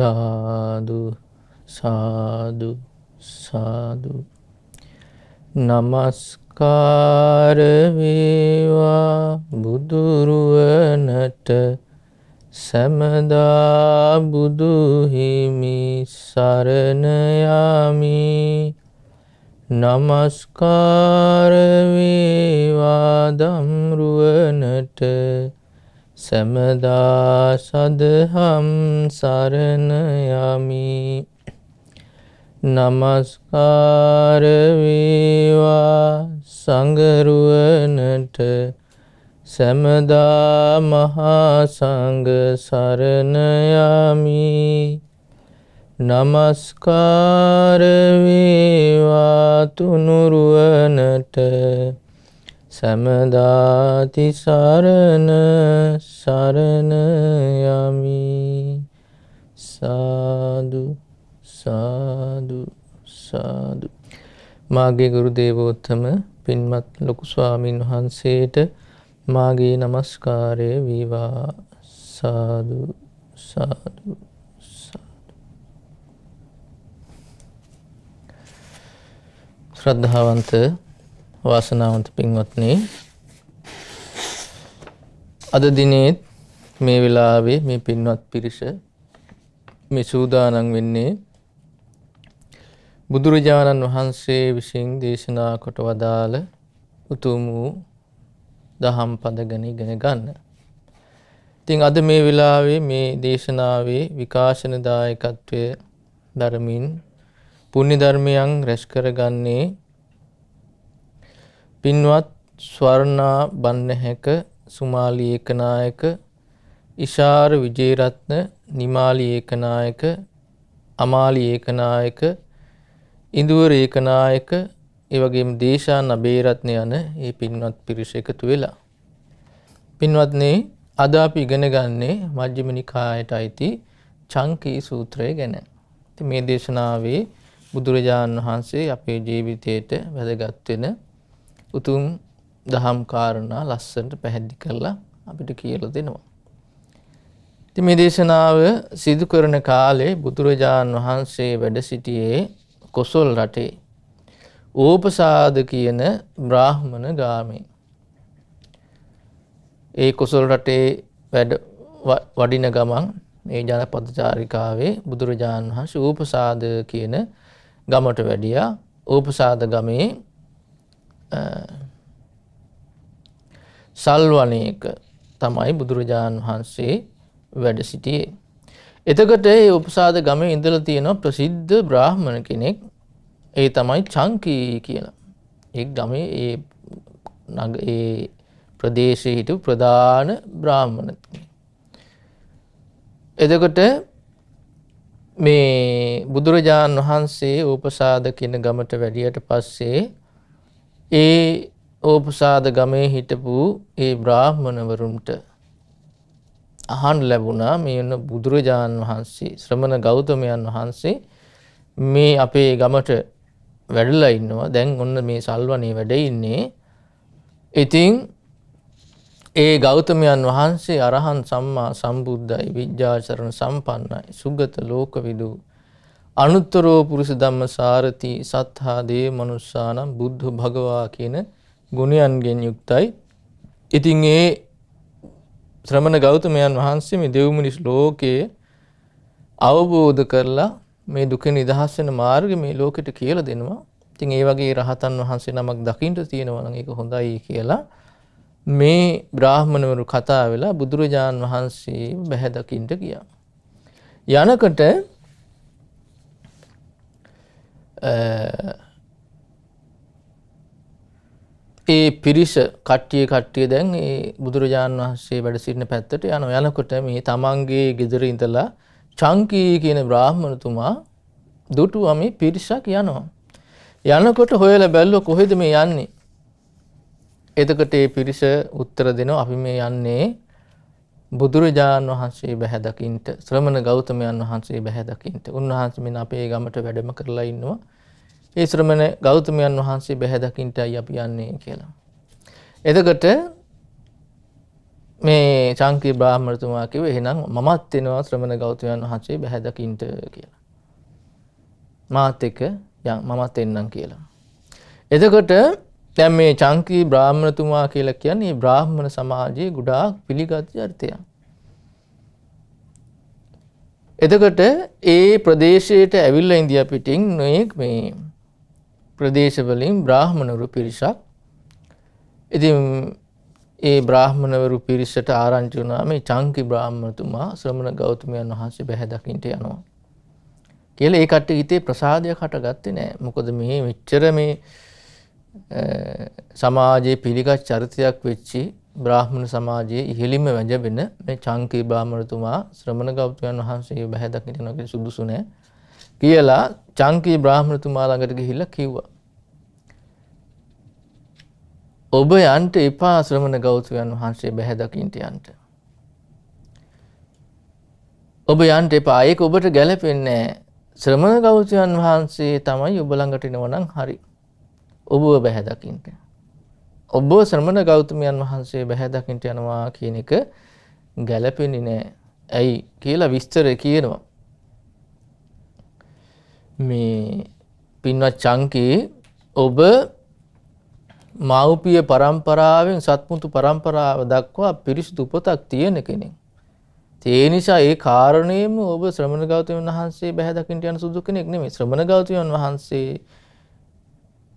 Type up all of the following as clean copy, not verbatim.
සාදු සාදු සාදු නමස්කාර වේවා බුදුරුවනට සමදා බුදු හිමි සරණ යමි. නමස්කාර වේවා ධම්රුවනට සමදා සදහම් සරණ යමි. නමස්කාර වේවා සංඝරුවනට සමදා මහා සංඝ සරණ යමි. නමස්කාර වේවා තුනුරුවනට සමදා තිසරණ සරණ යමි. සාදු සාදු සාදු. මාගේ ගුරු දේවෝත්තම පින්වත් ලොකු ස්වාමීන් වහන්සේට මාගේ නමස්කාරය වේවා. සාදු සාදු සාදු. ශ්‍රද්ධාවන්ත වාසනාවන්ත පින්වත්නි, අද දිනේ මේ වෙලාවේ මේ පින්වත් පිරිස මේ සූදානම් වෙන්නේ බුදුරජාණන් වහන්සේ විසින් දේශනා කොට වදාළ උතුම් වූ දහම් පද ගැන ඉගෙන ගන්න. ඉතින් අද මේ වෙලාවේ මේ දේශනාවේ විකාශන දායකත්වය ධර්මින් පුණ්‍ය ධර්මයන් රැස් කරගන්නේ පින්වත් ස්වර්ණා බන්නහැක, සුමාලි ඒකනායක, ඉෂාර විජේරත්න, නිමාලි ඒකනායක, අමාලි ඒකනායක, ඉන්දුවර ඒකනායක, ඒ වගේම දේශා නබේරත්න යන මේ පින්වත් පිරිස එකතු වෙලා. පින්වත්නි, අද අපි ඉගෙන ගන්නේ මජ්ක්‍ධිම නිකායට අයිති චංකී සූත්‍රය ගැන. ඉතින් මේ දේශනාවේ බුදුරජාණන් වහන්සේ අපේ ජීවිතයට වැදගත් වෙන උතුම් දහම් කාරණා ලස්සනට පැහැදිලි කරලා අපිට කියලා දෙනවා. ඉතින් මේ දේශනාව සිදු කරන කාලේ බුදුරජාණන් වහන්සේ වැඩ සිටියේ කොසල් රටේ ඕපසාද කියන බ්‍රාහ්මණ ගාමේ. ඒ කොසල් රටේ වඩින ගමන් මේ ජනපද චාරිකාවේ බුදුරජාණන් වහන්සේ ඕපසාද කියන ගමට වැඩියා. ඕපසාද ගමේ සල්වනයක තමයි බුදුරජාණන් වහන්සේ වැඩ සිටියේ. එතකොට ඒ උපසාද ගමේ ඉඳලා තියෙන ප්‍රසිද්ධ බ්‍රාහ්මණ කෙනෙක්, ඒ තමයි චංකී කියලා. ඒ ගමේ ඒ ප්‍රදේශයේ හිටපු ප්‍රධාන බ්‍රාහ්මණ. එතකොට මේ බුදුරජාණන් වහන්සේ උපසාද කියන ගමට වැඩියට පස්සේ ඒ ඕපසාද ගමේ හිටපු ඒ බ්‍රාහ්මණවරුන්ට අහන්න ලැබුණා මේ බුදුරජාණන් වහන්සේ, ශ්‍රමණ ගෞතමයන් වහන්සේ මේ අපේ ගමට වැඩලා ඉන්නවා. දැන් ඔන්න මේ සල්වනේ වැඩ ඉන්නේ. ඉතින් ඒ ගෞතමයන් වහන්සේ අරහන් සම්මා සම්බුද්ධයි, විද්‍යාචරණ සම්පන්නයි, සුගත ලෝකවිදු, අනුත්තරෝ පුරුෂ ධම්ම සාරති, සත්හා දේව මනුස්සානම් බුද්ධ භගවා කියන ගුණයන්ගෙන් යුක්තයි. ඉතින් ඒ ශ්‍රමණ ගෞතමයන් වහන්සේ මේ දෙව් මිනිස් ලෝකයේ අවබෝධ කරලා මේ දුක නිදහස් වෙන මාර්ගය මේ ලෝකෙට කියලා දෙනවා. ඉතින් ඒ වගේ රහතන් වහන්සේ නමක් දකින්න තියෙනවා නම් ඒක හොඳයි කියලා මේ බ්‍රාහ්මණවරු කතා වෙලා බුදුරජාණන් වහන්සේ බැහැ දකින්න ගියා. යනකොට ඒ පිරිස කට්ටිය දැන් ඒ බුදුරජාණන් වහන්සේ වැඩ සිටින පැත්තට යනවා. යනකොට මේ තමන්ගේ ගෙදර ඉඳලා චංකී කියන බ්‍රාහ්මණතුමා දුටුවා මේ පිරිසක් යනවා. යනකොට හොයලා බැලුවා කොහෙද මේ යන්නේ. එතකොට ඒ පිරිස උත්තර දෙනවා අපි මේ යන්නේ බුදුරජාණන් වහන්සේ බැහැ දකින්න, ශ්‍රමණ ගෞතමයන් වහන්සේ බැහැ දකින්න. උන්වහන්සේ මෙන්න අපේ ගමට වැඩම කරලා ඉන්නවා. ඒ ශ්‍රමණ ගෞතමයන් වහන්සේ බැහැ දකින්නයි අපි යන්නේ කියලා. එතකොට මේ චාංකී බ්‍රාහ්මණතුමා කිව්වේ එහෙනම් මමත් එනවා ශ්‍රමණ ගෞතමයන් වහන්සේ බැහැ දකින්න කියලා. මාත් එක්ක මමත් එන්නම් කියලා. එතකොට දැන් මේ චාංකී බ්‍රාහ්මණතුමා කියලා කියන්නේ බ්‍රාහ්මණ සමාජයේ ගොඩාක් පිළිගත් චරිතයක්. එතකොට ඒ ප්‍රදේශයට ඇවිල්ලා ඉන්දියා පිටින් මේ ප්‍රදේශවලින් බ්‍රාහ්මණවරු පිරිසක්. ඉතින් ඒ බ්‍රාහ්මණවරු පිරිසට ආරංචි වුණා මේ චාංකී බ්‍රාහ්මණතුමා ශ්‍රමණ ගෞතමයන් වහන්සේ බැහැ දකින්න යනවා කියලා. ඒ කට්ටිය හිතේ ප්‍රසාදයක් හටගත්තේ නැහැ. මොකද මේ මෙච්චර මේ සමාජයේ පිළිගත් චරිතයක් වෙච්චි බ්‍රාහ්මණ සමාජයේ ඉහළින්ම වැජබෙන මේ චාංකී බ්‍රාහ්මණතුමා ශ්‍රමණ ගෞතමයන් වහන්සේ බැහැ දකින්න යනවා කියලා සුදුසු නැහැ කියලා චාංකී බ්‍රාහ්මණතුමා ළඟට ගිහිල්ලා කිව්වා. ඔබ යන්න එපා ශ්‍රමණ ගෞතමයන් වහන්සේ බැහැ දකින්න යන්න. ඔබ යන්න එපා. ඒක ඔබට ගැලපෙන්නේ නැහැ. ශ්‍රමණ ගෞතමයන් වහන්සේ තමයි ඔබ ළඟට එනවා නම් හරි. ඔබව බැහැ දකින්න. ඔබ ශ්‍රමණ ගෞතමයන් වහන්සේ බැහැ දකින්න යනවා කියන එක ගැලපෙන්නේ නැහැ. ඇයි කියලා විස්තර කියනවා. මේ පින්වත් චාංකී ඔබ මෞපිය පරම්පරාවෙන් සත්මුතු පරම්පරාව දක්වා පිරිසිදු උපතක් තියෙන කෙනෙක්. ඒ නිසා ඒ කාරණේම ඔබ ශ්‍රමණ ගෞතමයන් වහන්සේ බැහැ දකින්න යන සුදු කෙනෙක් නෙමෙයි. ශ්‍රමණ ගෞතමයන් වහන්සේ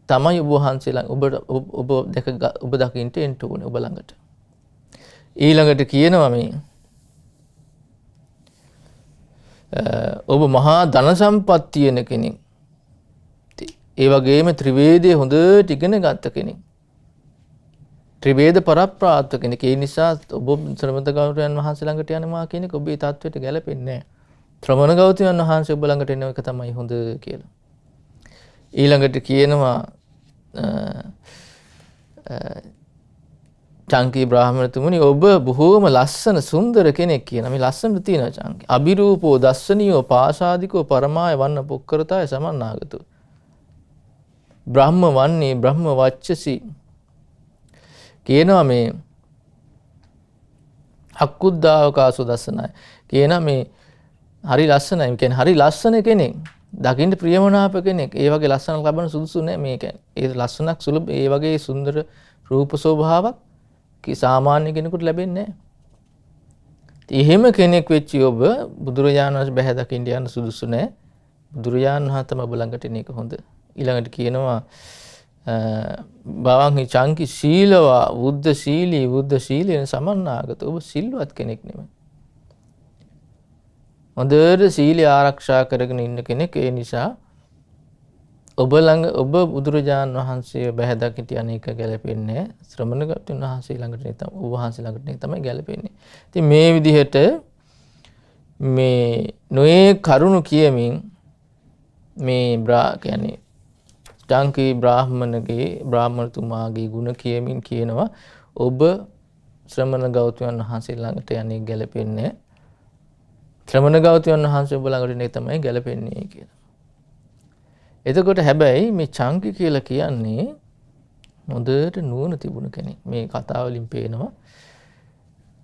තමයි ඔබ වහන්සේලා ඔබ දකින්න එන්න ඕනේ ඔබ ළඟට. ඊළඟට කියනවා මේ ඔබ මහා ධන සම්පත් තියෙන කෙනෙක්. ඒ වගේම ත්‍රිවේදයේ හොඳට ඉගෙන ගත්ත කෙනෙක්. ත්‍රිවේද පරප්‍රාප්ත කෙනෙක්. ඒ නිසා ඔබ ශ්‍රමණ ගෞතමයන් වහන්සේ ළඟට යනවා කියන එක ඔබේ තත්වයට ගැලපෙන්නේ නැහැ. ශ්‍රමණ ගෞතමයන් වහන්සේ ඔබ ළඟට එන එක තමයි හොඳ කියලා. ඊළඟට කියනවා චාංකී බ්‍රාහ්මණතුමනි ඔබ බොහෝම ලස්සන සුන්දර කෙනෙක් කියන මේ ලස්සන තියෙනවා චාංකී. අබිරූපෝ දස්සනියෝ පාසාදිකෝ පරමාය වන්න පොක්කරතාය සමන්නාගතු. බ්‍රහ්ම වන්නේ බ්‍රහ්ම වච්චසි කියනවා මේ අක්කුද්දාවකාසු දස්සනයි කියනවා මේ හරි ලස්සනයි. කියන්නේ හරි ලස්සන කෙනෙක්. දකින්න ප්‍රියමනාප කෙනෙක්. ඒ වගේ ලස්සනක් ලබන සුදුසු නෑ මේ කියන්නේ. ඒ ලස්සනක් සුලභ ඒ වගේ සුන්දර රූප ස්වභාවයක් සාමාන්‍ය කෙනෙකුට ලැබෙන්නේ නෑ. එහෙම කෙනෙක් වෙච්චි ඔබ බුදුරජාණන් වහන්සේ බැහැ දකින්න යන සුදුසු නෑ. බුදුරජාණන් වහන්සේ තමයි ඔබ ළඟට එන එක හොඳ. ඊළඟට කියනවා බවං චාංකී සීලවා බුද්ධ සීලී බුද්ධ සීලෙන් සමන්නාගත. ඔබ සිල්වත් කෙනෙක් නෙමෙයි. හොඳට සීලය ආරක්ෂා කරගෙන ඉන්න කෙනෙක්. ඒ නිසා ඔබ ළඟ ඔබ බුදුරජාණන් වහන්සේ බැහැ දකින්න යන එක ගැලපෙන්නේ ශ්‍රමණ ගෞතම වහන්සේ ළඟට ඔබ වහන්සේ ළඟට තමයි ගැලපෙන්නේ. ඉතින් මේ විදිහට මේ නොයේ කරුණු කියමින් මේ කියන්නේ චාංකී බ්‍රාහ්මණතුමාගේ ගුණ කියමින් කියනවා ඔබ ශ්‍රමණ ගෞතමයන් වහන්සේ ළඟට යන්නේ ගැලපෙන්නේ ශ්‍රමණ ගෞතමයන් වහන්සේ ඔබ ළඟට එන්නේ තමයි ගැලපෙන්නේ කියලා. එතකොට හැබැයි මේ චාංකී කියලා කියන්නේ හොඳට නුවණ තිබුණ කෙනෙක්. මේ කතාව වලින් පේනවා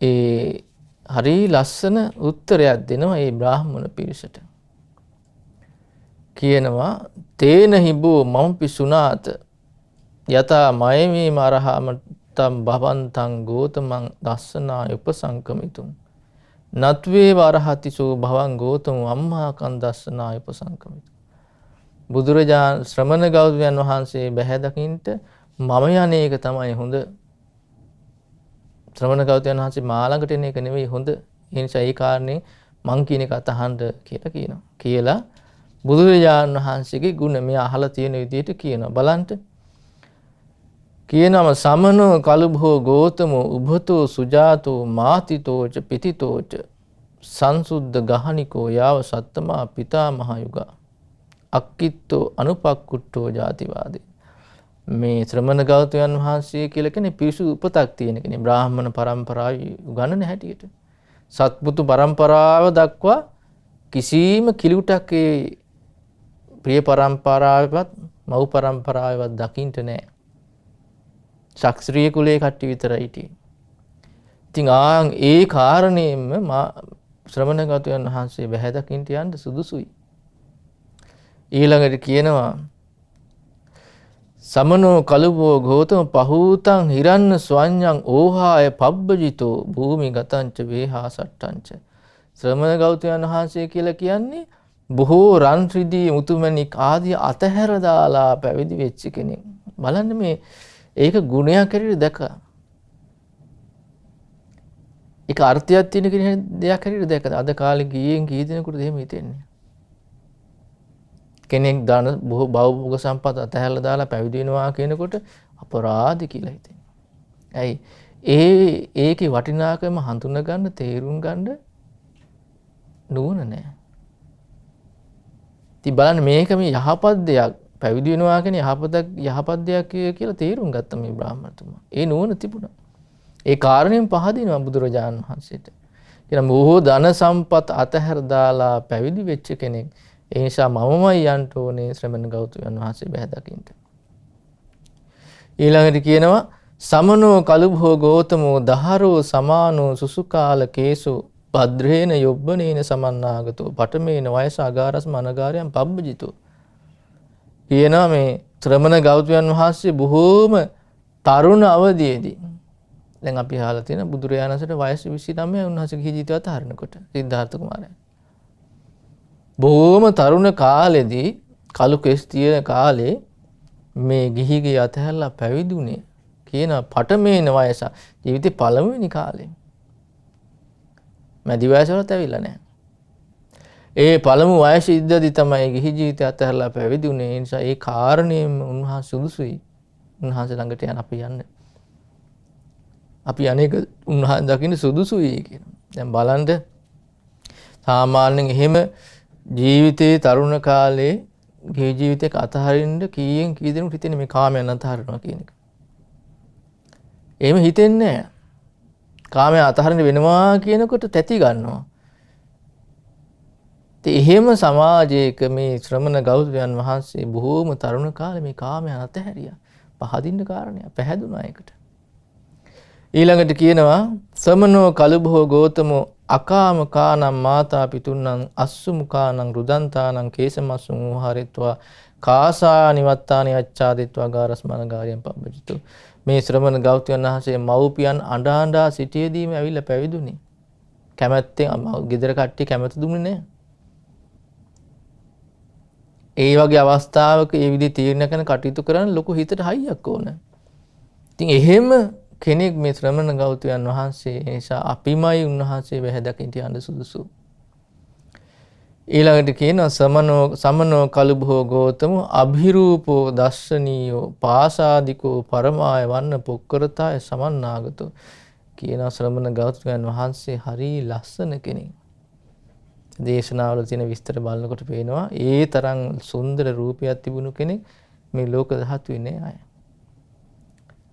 ඒ හරි ලස්සන උත්තරයක් දෙනවා ඒ බ්‍රාහ්මණ පිරිසට. කියනවා තේන හිබෝ මම්පි සුනාත යතා මයමේ මරහමතම් භවන්තං ගෝතමං දස්සනා උපසංකමිතුම් නත්වේ වරහතිසෝ භවං ගෝතම අම්මාකං දස්සනා උපසංකමිතුම්. බුදුරජාණන් ශ්‍රමණ ගෞතමයන් වහන්සේ බැහැ දකින්ට මම යන්නේ එක තමයි හොඳ. ශ්‍රමණ ගෞතමයන් වහන්සේ මා ළඟට එන එක නෙවෙයි හොඳ. ඒ නිසා ඒ කාරණේ මං කියන එක අතහඬ කියලා කියනවා. කියලා බුදුරජාණන් වහන්සේගේ ගුණ මේ අහලා තියෙන විදිහට කියනවා. බලන්න. කියනම සමනෝ කලුභෝ ගෝතමෝ උභතෝ සුජාතෝ මාතිතෝච පිතිතෝච සංසුද්ධ ගහනිකෝ යාව සත්තමා පිතාමහ යුගා අක්කිත්තෝ අනුපක්කුට්ටෝ ජාතිවාදී. මේ ශ්‍රමණ ගෞතමයන් වහන්සේ කියලා කෙනෙක් පිරිසුදු උපතක් තියෙන කෙනෙක්. බ්‍රාහ්මණ පරම්පරාවේ උගන්වන හැටියට සත්පුතු පරම්පරාව දක්වා කිසිම කිලුටක් ඒ ප්‍රිය පරම්පරාවවත් මව් පරම්පරාවවත් දකින්න නැහැ. ශාස්ත්‍රීය කුලයේ කට්ටිය විතරයි හිටියේ. ඉතින් ඒ කාරණේම ශ්‍රමණ ගෞතමයන් වහන්සේ බැහැ දකින්න යන්න සුදුසුයි. ඊළඟට කියනවා සමනෝ කලුබෝ ගෝතම පහූතං හිරන්න ස්වඤ්ඤං ඕහාය පබ්බජිතෝ භූමි ගතංච වේහා සට්ටංච. ශ්‍රමණ ගෞතමයන් වහන්සේ කියලා කියන්නේ බොහෝ රන් රිදී මුතුමැණික් ආදී අතහැර දාලා පැවිදි වෙච්ච කෙනෙක්. බලන්න මේ ඒක ගුණයක් හැටියට දැක්කා. ඒක අර්ථයක් තියෙන දෙයක් හැටියට දැක්කද? අද කාලේ ගියෙන් කී දෙනෙකුට එහෙම හිතෙන්නේ? කෙනෙක් දාන බොහෝ භෞතික සම්පත අතහැරලා දාලා පැවිදි වෙනවා කියනකොට අපරාධ කියලා හිතෙනවා. ඇයි? ඒකේ වටිනාකම හඳුනා ගන්න, තේරුම් ගන්න නුවණ නැහැ. ඉතින් බලන්න මේක මේ යහපත් දෙයක් පැවිදි වෙනවා කියන්නේ යහපත් දෙයක් කියලා තේරුම් ගත්ත මේ බ්‍රාහ්මණතුමා. ඒ නුවණ තිබුණා. ඒ කාරණයෙන් පහදිනවා බුදුරජාණන් වහන්සේට. කියන බොහෝ ධන සම්පත් අතහැර දාලා පැවිදි වෙච්ච කෙනෙක්. ඒ නිසා මමමයි යන්න ඕනේ ශ්‍රමණ ගෞතමයන් වහන්සේ බැහැ දකින්න. ඊළඟට කියනවා සමනෝ කලුභෝ ගෝතමෝ දහරෝ සමානෝ සුසුකාල කේසෝ භද්‍රේන යොබ්බනේන සමන්නාගතෝ පඨමේන වයස අගාරස්ම අනගාරයන් පබ්බජිතෝ. කියනවා මේ ශ්‍රමණ ගෞතමයන් වහන්සේ බොහෝම තරුණ අවදියේදී දැන් අපි අහලා තියෙන බුදුරජාණන්සේට වයස 29 උන්වහන්සේ ගිහි ජීවිතය අතහරිනකොට සිද්ධාර්ථ කුමාරයා බොහෝම තරුණ කාලෙදී කලු කෙස් තියෙන කාලේ මේ ගිහිගේ අතහැරලා පැවිදුනේ කියන පඨමේන වයස ජීවිතේ පළමුවෙනි කාලේ. මැදි වයසවලත් ඇවිල්ලා නැහැ. ඒ පළමු වයසේ ඉඳදී තමයි ගිහි ජීවිතය අතහැරලා පැවිදුනේ. ඒ නිසා ඒ කාරණේම උන්වහන්සේ සුදුසුයි. උන්වහන්සේ ළඟට යන අපි යන්නේ. අපි අනේක උන්වහන්සේ දකින්න සුදුසුයි කියනවා. දැන් බලන්න සාමාන්‍යයෙන් එහෙම ජීවිතේ තරුණ කාලේ ගේ ජීවිතයක අතහරින්න කීයෙන් කී දෙනෙකුට හිතෙන්නේ මේ කාමයන් අතහරිනවා කියන එක. එහෙම හිතෙන්නේ නැහැ. කාමයන් අතහරින්න වෙනවා කියනකොට තැති ගන්නවා. ඉතින් එහෙම සමාජයක මේ ශ්‍රමණ ගෞතමයන් වහන්සේ බොහෝම තරුණ කාලේ මේ කාමයන් අතහැරියා. පහදින්න කාරණයක් පැහැදුනා ඒකට. ඊළඟට කියනවා සමනෝ කලුභෝ ගෝතමෝ අකාම කානම් මාතා පිතුන්නම් අස්සුමුකානම් රුදන්තානම් කේසමස්සුම් උහාරිත්වා කාසා නිවත්තානි අච්ඡාදිත්වා ගාරස්මන ගාරියම් පබ්බජිතු. මේ ශ්‍රමණ ගෞතමයන් වහන්සේ මව්පියන් අඬා සිටියේදීම ඇවිල්ලා පැවිදුනේ. කැමැත්තෙන් ගෙදර කට්ටිය කැමැත දුන්නේ නැහැ. ඒ වගේ අවස්ථාවක ඒ විදිහේ තීරණ කරන කටයුතු කරන්න ලොකු හිතට හයියක් ඕන. ඉතින් එහෙම කෙනෙක් මේ ශ්‍රමණ ගෞතමයන් වහන්සේ නිසා අපිමයි උන්වහන්සේ බැහැ දකින්න යන්න සුදුසු. ඊළඟට කියනවා සමනෝ කලුභෝ ගෝතමෝ අභිරූපෝ දස්සනීයෝ පාසාදිකෝ පරමාය වන්න පොක්කරතාය සමන්නාගතෝ. කියන ශ්‍රමණ ගෞතමයන් වහන්සේ හරි ලස්සන කෙනෙක්. දේශනාවල තියෙන විස්තර බලනකොට පේනවා ඒ තරම් සුන්දර රූපයක් තිබුණු කෙනෙක් මේ ලෝක ධාතුවේ නෑ අය.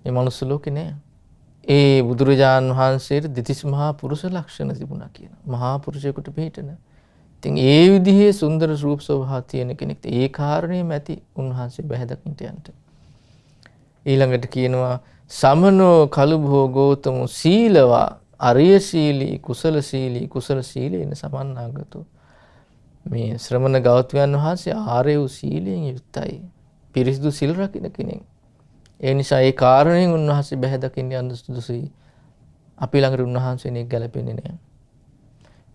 මේ මනුස්ස ලෝකේ නෑ. ඒ බුදුරජාණන් වහන්සේට දෙතිස් මහා පුරුෂ ලක්ෂණ තිබුණා කියන. මහා පුරුෂයෙකුට පිටින. ඉතින් ඒ විදිහේ සුන්දර රූප ස්වභාව තියෙන කෙනෙක්. ඒ කාරණේම ඇති උන්වහන්සේ බැහැ දකින්න යන්න. ඊළඟට කියනවා සමනෝ කලුභෝ ගෝතමෝ සීලවා අරිය සීලී කුසල සීලේන සමන්නාගතෝ. මේ ශ්‍රමණ ගෞතමයන් වහන්සේ ආර්ය වූ සීලයෙන් යුක්තයි. පිරිසිදු සිල් රකින්න කෙනෙක්. ඒ නිසා ඒ කාරණයෙන් උන්වහන්සේ බැහැ දකින්න යන්න සුදුසුයි. අපි ළඟට උන්වහන්සේ නෙක් ගැලපෙන්නේ නැහැ.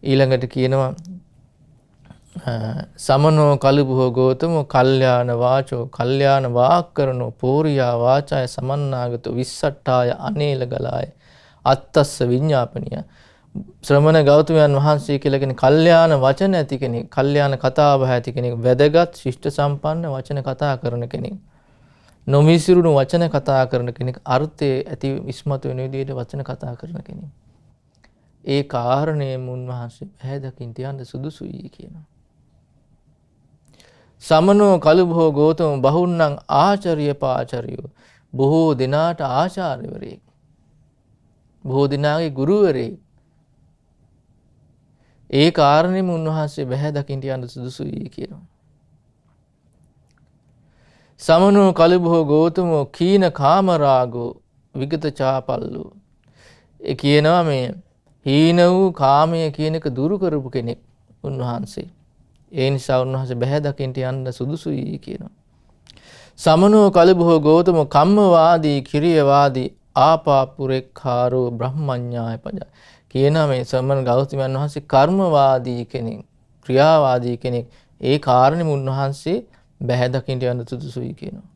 ඊළඟට කියනවා සමනෝ කලුභෝ ගෝතමෝ කල්යාණ වාචෝ කල්යාණ වාක්කරණෝ පෝරියා වාචාය සමන්නාගතෝ විස්සට්ඨාය අනේල ගලාය අත්තස්ස විඤ්ඤාපනිය. ශ්‍රමණ ගෞතමයන් වහන්සේ කියලා කෙනෙක් කල්යාණ වචන ඇති කෙනෙක්, කල්යාණ කතාබහ ඇති කෙනෙක්, වැදගත් ශිෂ්ට සම්පන්න වචන කතා කරන කෙනෙක්, නොමිසිරුණු වචන කතා කරන කෙනෙක්, අර්ථයේ ඇති ඉස්මතු වෙන විදිහට වචන කතා කරන කෙනෙක්. ඒ කාරණේම උන්වහන්සේ බැහැ දකින්න යන්න සුදුසුයි කියනවා. සමනෝ කලුභෝ ගෝතම බහුන්නං ආචාර්ය පාචාරියෝ. බොහෝ දිනාට ආචාර්යවරයෙක්, බොහෝ දිනාගේ ගුරුවරයෙක්. ඒ කාරණේම උන්වහන්සේ බැහැ දකින්න යන්න සුදුසුයි කියනවා. සමනෝ කලුභෝ ගෝතමෝ කීන කාමරාගෝ විගත චාපල්ලෝ. ඒ කියනවා මේ හීන වූ කාමය කියන එක දුරු කරපු කෙනෙක් උන්වහන්සේ. ඒ නිසා උන්වහන්සේ බැහැ දකින්ට යන්න සුදුසුයි කියනවා. සමනෝ කලබෝ ගෞතම කම්මවාදී කිරියවාදී ආපාපුරෙක්ඛාරෝ බ්‍රහ්මඤ්ඤාය පජා. කියනවා මේ සමන ගෞතමයන් වහන්සේ කර්මවාදී කෙනෙක්, ක්‍රියාවාදී කෙනෙක්. ඒ කාරණෙම උන්වහන්සේ බැහැ දකින්ට යන්න සුදුසුයි කියනවා.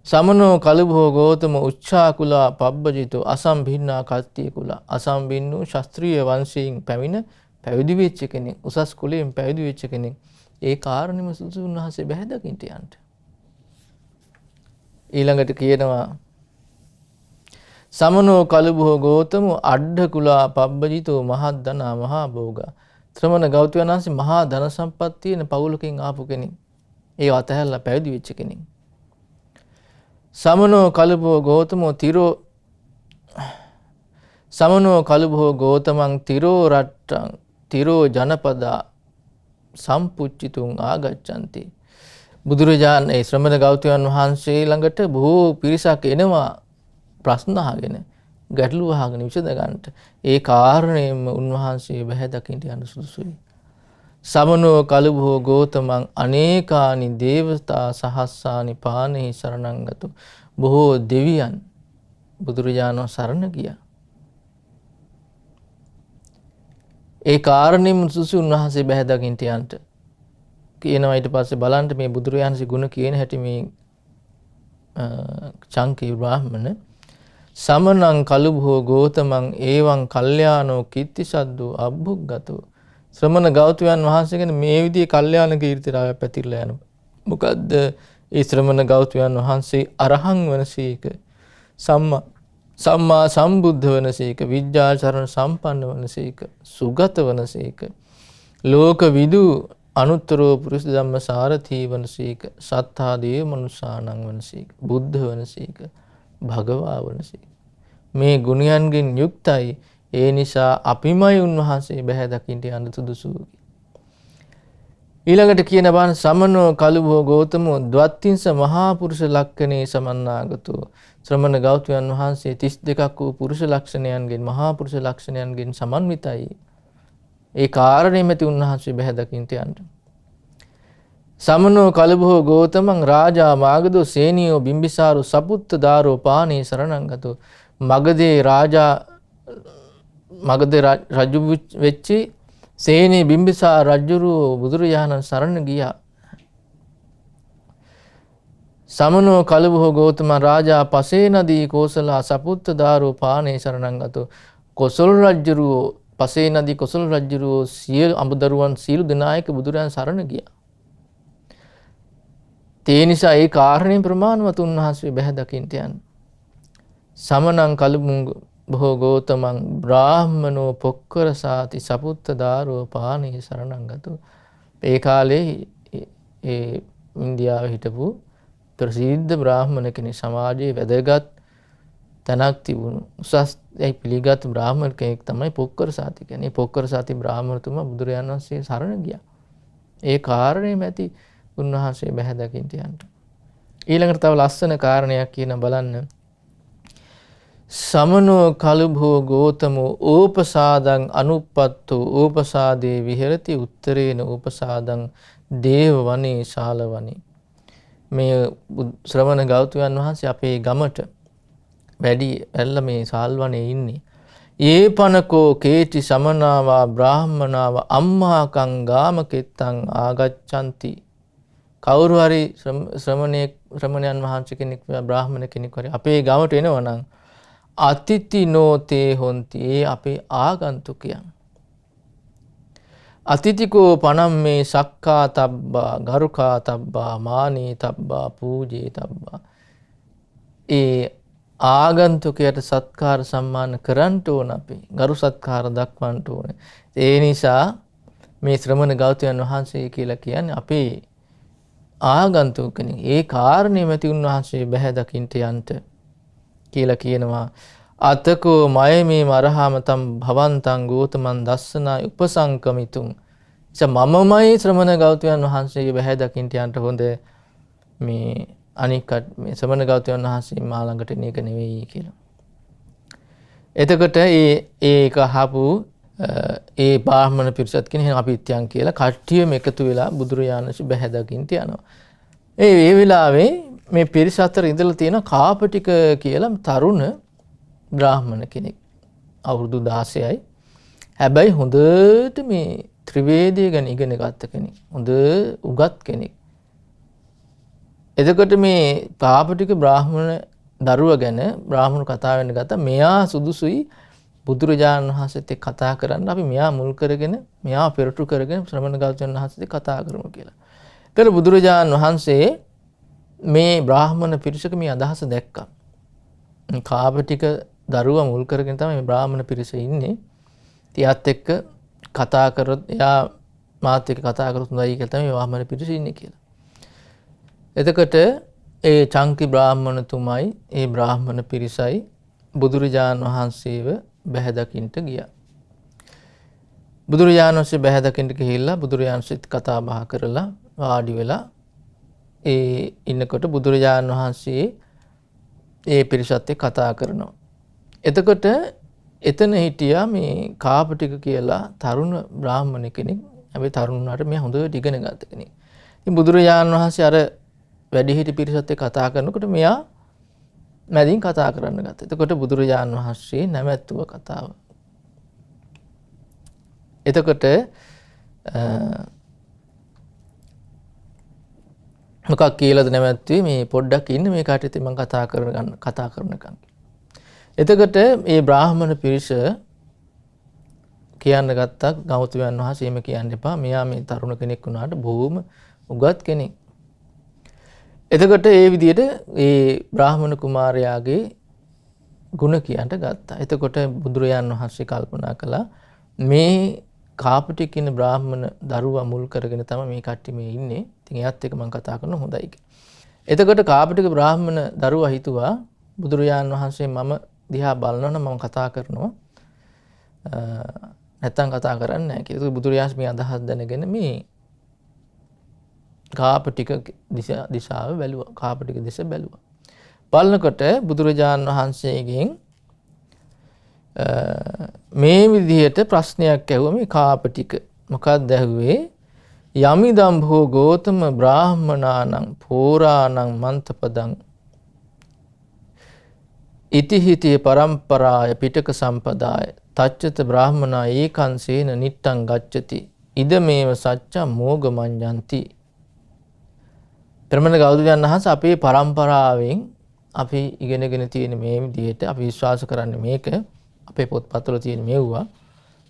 සමනෝ කලබෝ ගෞතම උච්චාකුලා පබ්බජිතෝ අසම්භින්නා කත්තිය කුලා. අසම්භින්නු ශාස්ත්‍රීය වංශයෙන් පැමිණ පැවිදි වෙච්ච කෙනෙක්, උසස් කුලයෙන් පැවිදි වෙච්ච කෙනෙක්. ඒ කාරණෙම සුදුසු උන්වහන්සේ බැහැ දකින්ට යන්න. ඊළඟට කියනවා සමනෝ කලබෝ ගෞතම අඩ්ඩ කුලා පබ්බජිතෝ මහද්දනා මහා භෝගා. ශ්‍රමණ ගෞතමයන් වහන්සේ මහා ධන සම්පත් තියෙන පවුලකින් ආපු කෙනෙක්. ඒ අතහැරලා පැවිදි වෙච්ච කෙනෙක්. සමනෝ කලබෝ ගෞතමෝ තිරෝ සමනෝ කලබෝ ගෞතමං තිරෝ රට්ටං තිරෝ ජනපදා සම්පුච්චිතුන් ආගච්ඡanti. බුදුරජාණන් ඒ ශ්‍රමණ ගෞතමයන් වහන්සේ ළඟට බොහෝ පිරිසක් එනවා ප්‍රශ්න අහගෙන, ගැටලු අහගෙන විසඳ ගන්නට. ඒ කාරණේම උන්වහන්සේ බැහැ දකින්ට යන සුදුසුයි. සමනෝ කලබෝ ගෞතමං අනේකානි දේවතා සහස්සානි පානෙහි සරණං ගතෝ. බොහෝ දෙවියන් බුදුරජාණන් සරණ ගියා. ඒ කාරණෙම සුදුසු උන්වහන්සේ බැහැ දකින්ට යන්න කියනවා. ඊට පස්සේ බලන්න මේ බුදුරජාණන්සේ ගුණ කියන හැටි මේ චංකී බ්‍රාහ්මණ සමනං කලබෝ ගෞතමං ඒවං කල්යාණෝ කීර්තිසද්දෝ අබ්බුග්ගතෝ. ශ්‍රමණ ගෞතමයන් වහන්සේ ගැන මේ විදිහේ කල්යාණ කීර්තිරාවය පැතිරලා යනවා. මොකද්ද? ඒ ශ්‍රමණ ගෞතමයන් වහන්සේ අරහං වනසේක, සම්මා සම්බුද්ධ වනසේක, විද්‍යාචරණ සම්පන්න වනසේක, සුගත වනසේක, ලෝක විදු අනුත්තරෝ පුරුෂ ධම්ම සාරථී වනසේක, සත්තා දේව මනුසානං වනසේක, බුද්ධ වනසේක, භගවා වනසේක. මේ ගුණයන්ගෙන් යුක්තයි. ඒ නිසා අපිමයි උන්වහන්සේ බැහැ දකින්ට යන්න සුදුසු. ඊළඟට කියන බාන සමනෝ කලබෝ ගෞතමෝ ද්වත්තිංස මහා පුරුෂ ලක්ෂණේ සමන්නාගතෝ. ශ්‍රමණ ගෞතමයන් වහන්සේ 32ක් වූ පුරුෂ ලක්ෂණයන්ගෙන්, මහා පුරුෂ ලක්ෂණයන්ගෙන් සමන්විතයි. ඒ කාරණේම ති උන්වහන්සේ බැහැ දකින්ට යන්න. සමනෝ කලබෝ ගෞතමං රාජා මාගදෝ සේනියෝ බිම්බිසාරෝ සපුත්ත දාරෝ පානේ සරණං ගතෝ. මගධේ රාජා මගධ රජු වෙච්චි සේනේ බිම්බිසාර රජුරෝ බුදුරජාණන් සරණ ගියා. සමනෝ කලබෝ ගෞතම රාජා පසේ නදී කෝසලා සපුත්ත දාරෝ පානේ සරණං ගතෝ. කොසල් රජුරෝ පසේ නදී කොසල් රජුරෝ සියලු අඹදරුවන් සියලු දෙනායක බුදුරජාණන් සරණ ගියා. ඒ නිසා ඒ කාරණේ ප්‍රමාණවත් උන්වහන්සේ බැහැ දකින්ට යන්න. සමනං කලබෝ ගෞතමං බ්‍රාහ්මනෝ පොක්කර සාති සපුත්ත දාරෝ පානේ සරණං ගතෝ. ඒ කාලේ ඒ ඉන්දියාවේ හිටපු ප්‍රසිද්ධ බ්‍රාහ්මණ කෙනෙක්, සමාජයේ වැදගත් තැනක් තිබුණු උසස් පිළිගත් බ්‍රාහ්මණ කෙනෙක් තමයි පොක්කර සාති කියන්නේ. පොක්කර සාති බ්‍රාහ්මණතුමා බුදුරජාණන් වහන්සේ සරණ ගියා. ඒ කාරණේම ඇති උන්වහන්සේ බැහැ දකින්ට යන්න. ඊළඟට තව ලස්සන කාරණයක් කියන බලන්න. සමනෝ කලබෝ ගෞතමෝ ඕපසාදං අනුප්පත්තෝ ඕපසාදේ විහෙරති උත්තරේන ඕපසාදං දේව වනේ ශාලවනේ. මේ ශ්‍රමණ ගෞතමයන් වහන්සේ අපේ ගමට වැඩි ඇල්ල මේ ශාල්වනේ ඉන්නේ. ඒ පනකෝ කේටි සමනාවා බ්‍රාහ්මනාව අම්මාකං ගාමකෙත්තං ආගච්ඡanti. කවුරු හරි ශ්‍රමණයන් වහන්සේ කෙනෙක්, බ්‍රාහ්මණ කෙනෙක් හරි අපේ ගමට එනවා නම් අතිති නෝතේ හොන්ති. ඒ අපේ ආගන්තුකයන්. අතිතිකෝ පනම් මේ සක්කා තබ්බා ගරුකා තබ්බා මානේ තබ්බා පූජේ තබ්බා. ඒ ආගන්තුකයට සත්කාර සම්මාන කරන්න ඕන, අපි ගරු සත්කාර දක්වන්න ඕන. ඒ නිසා මේ ශ්‍රමණ ගෞතමයන් වහන්සේ කියලා කියන්නේ අපේ ආගන්තුක කෙනෙක්. ඒ කාරණේ මැති උන්වහන්සේ බැහැ දකින්ට යන්ට කියලා කියනවා. අතකෝ මය මේ මරහමතම් භවන්තං ගෞතමන් දස්සනා උපසංකමිතුං. මමමයි ශ්‍රමණ ගෞතමයන් වහන්සේගේ බැහැ දකින්ට යන්ට හොඳ, මේ අනික මේ ශ්‍රමණ ගෞතමයන් වහන්සේ මා ළඟට එන එක නෙවෙයි කියලා. එතකොට ඒක අහපු ඒ බ්‍රාහ්මණ පිරිසත් කියන එහෙනම් අපිත් යන් කියලා කට්ටියම එකතු වෙලා බුදුරජාණන් වහන්සේ බැහැ දකින්න යනවා. ඒ වෙලාවේ මේ පිරිස අතර ඉඳලා තියෙන කාපටික කියලා තරුණ බ්‍රාහ්මණ කෙනෙක්. අවුරුදු 16යි. හැබැයි හොඳට මේ ත්‍රිවේදය ගැන ඉගෙන ගත්ත කෙනෙක්. හොඳ උගත් කෙනෙක්. එතකොට මේ කාපටික බ්‍රාහ්මණ දරුවා ගැන බ්‍රාහ්මණ කතා වෙන්න ගත්තා. මෙයා සුදුසුයි බුදුරජාණන් වහන්සේත් එක්ක කතා කරන්න. අපි මෙයා මුල් කරගෙන මෙයා පෙරටු කරගෙන ශ්‍රමණ ගෞතම වහන්සේත් එක්ක කතා කරමු කියලා. ඒතර බුදුරජාණන් වහන්සේ මේ බ්‍රාහ්මණ පිරිසක මේ අදහස දැක්කා. කාපටික දරුවා මුල් කරගෙන තමයි මේ බ්‍රාහ්මණ පිරිස ඉන්නේ. එයාත් එක්ක කතා කරොත් එයා මාත් එක්ක කතා කරොත් හොඳයි කියලා තමයි බ්‍රාහ්මණ පිරිස ඉන්නේ කියලා. එතකොට ඒ චංකි බ්‍රාහ්මණතුමයි ඒ බ්‍රාහ්මණ පිරිසයි බුදුරජාණන් වහන්සේව බැහැ දකින්න ගියා. බුදුරජාණන් වහන්සේ බැහැ දකින්න ගිහිල්ලා බුදුරජාණන් වහන්සේත් කතා බහ කරලා වාඩි වෙලා ඒ ඉන්නකොට බුදුරජාණන් වහන්සේ ඒ පිරිසත් එක්ක කතා කරනවා. එතකොට එතන හිටියා මේ කාපටික කියලා තරුණ බ්‍රාහ්මණ කෙනෙක්. හැබැයි තරුණ වුණාට මෙයා හොඳට ඉගෙන ගත්ත කෙනෙක්. ඉතින් බුදුරජාණන් වහන්සේ අර වැඩිහිටි පිරිසත් එක්ක කතා කරනකොට මෙයා මැදින් කතා කරන්න ගත්තා. එතකොට බුදුරජාණන් වහන්සේ නැමැත්තුව කතාව. එතකොට මොකක් කියලාද නැමැත්තුවේ මේ පොඩ්ඩක් ඉන්න මේ කට්ටියත් මම කතා කරනකම්. එතකොට මේ බ්‍රාහ්මණ පිරිස කියන්න ගත්තා ගෞතමයන් වහන්සේ එහෙම කියන්න එපා. මෙයා මේ තරුණ කෙනෙක් වුණාට බොහොම උගත් කෙනෙක්. එතකොට ඒ විදිහට ඒ බ්‍රාහ්මණ කුමාරයාගේ ගුණ කියන්න ගත්තා. එතකොට බුදුරජාණන් වහන්සේ කල්පනා කළා මේ කාපටික කියන බ්‍රාහ්මණ දරුවා මුල් කරගෙන තමයි මේ කට්ටිය මේ ඉන්නේ. ඉතින් එයාත් එක්ක මම කතා කරනවා හොඳයි කියලා. එතකොට කාපටික බ්‍රාහ්මණ දරුවා හිතුවා බුදුරජාණන් වහන්සේ මම දිහා බලනවා නම් මම කතා කරනවා. නැත්තම් කතා කරන්නේ නැහැ කියලා. ඒක බුදුරජාණන් මේ අදහස් දැනගෙන මේ කාපටික දිශාව බැලුවා. කාපටික දිශ බැලුවා. බලනකොට බුදුරජාණන් වහන්සේගෙන් මේ විදිහට ප්‍රශ්නයක් ඇහුවා මේ කාපටික. මොකක්ද ඇහුවේ? යමිදම් භෝ ගෝතම බ්‍රාහ්මනානං පෝරාණං මන්තපදං ඉතිහිතිය පරම්පරාය පිටක සම්පදාය තච්චත බ්‍රාහ්මනා ඒකංසේන නිට්ටං ගච්ඡති ඉදමේව සච්චං මෝගමඤ්ඤන්ති. ශ්‍රමණ ගෞතමයන් වහන්සේ අපේ පරම්පරාවෙන් අපි ඉගෙනගෙන තියෙන මේ විදිහට අපි විශ්වාස කරන්නේ මේක අපේ පොත්පත්වල තියෙන මේවා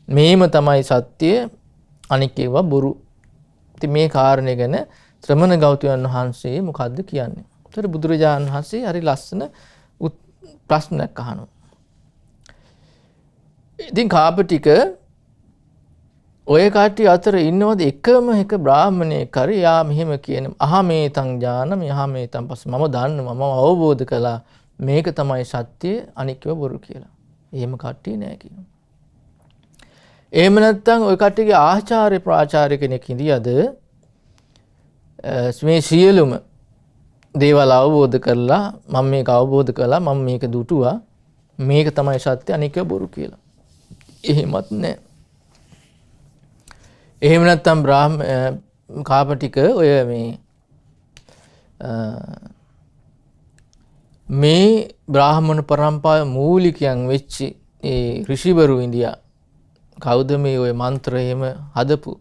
මේම තමයි සත්‍ය අනික් ඒවා බොරු. ඉතින් මේ කාරණේ ගැන ශ්‍රමණ ගෞතමයන් වහන්සේ මොකද්ද කියන්නේ? ඒතර බුදුරජාණන් වහන්සේ හරි ලස්සන ප්‍රශ්නයක් අහනවා. ඉතින් කාපටික ඔය කට්ටිය අතර ඉන්නවද එකම එක බ්‍රාහ්මණයෙක් හරි යා මෙහෙම කියන අහමේතං ඥානම යහමේතං පස්ස මම දන්නවා මම අවබෝධ කළා මේක තමයි සත්‍ය අනික්ව බොරු කියලා. එහෙම කට්ටිය නෑ කියනවා. එහෙම නැත්නම් ඔය කට්ටියගේ ආචාර්ය ප්‍රාචාර්ය කෙනෙක් හිටියද මේ සියලුම දේවල් අවබෝධ කරලා මම මේක අවබෝධ කළා මම මේක දුටුවා මේක තමයි සත්‍ය අනික බොරු කියලා. එහෙමත් නෑ. එහෙම නැත්නම් කාපටික ඔය මේ බ්‍රාහ්මණ පරම්පරාවේ මූලිකයන් වෙච්ච ඒ ඍෂිවරු ඉන්දියා කවුද මේ ඔය මන්ත්‍ර එහෙම හදපු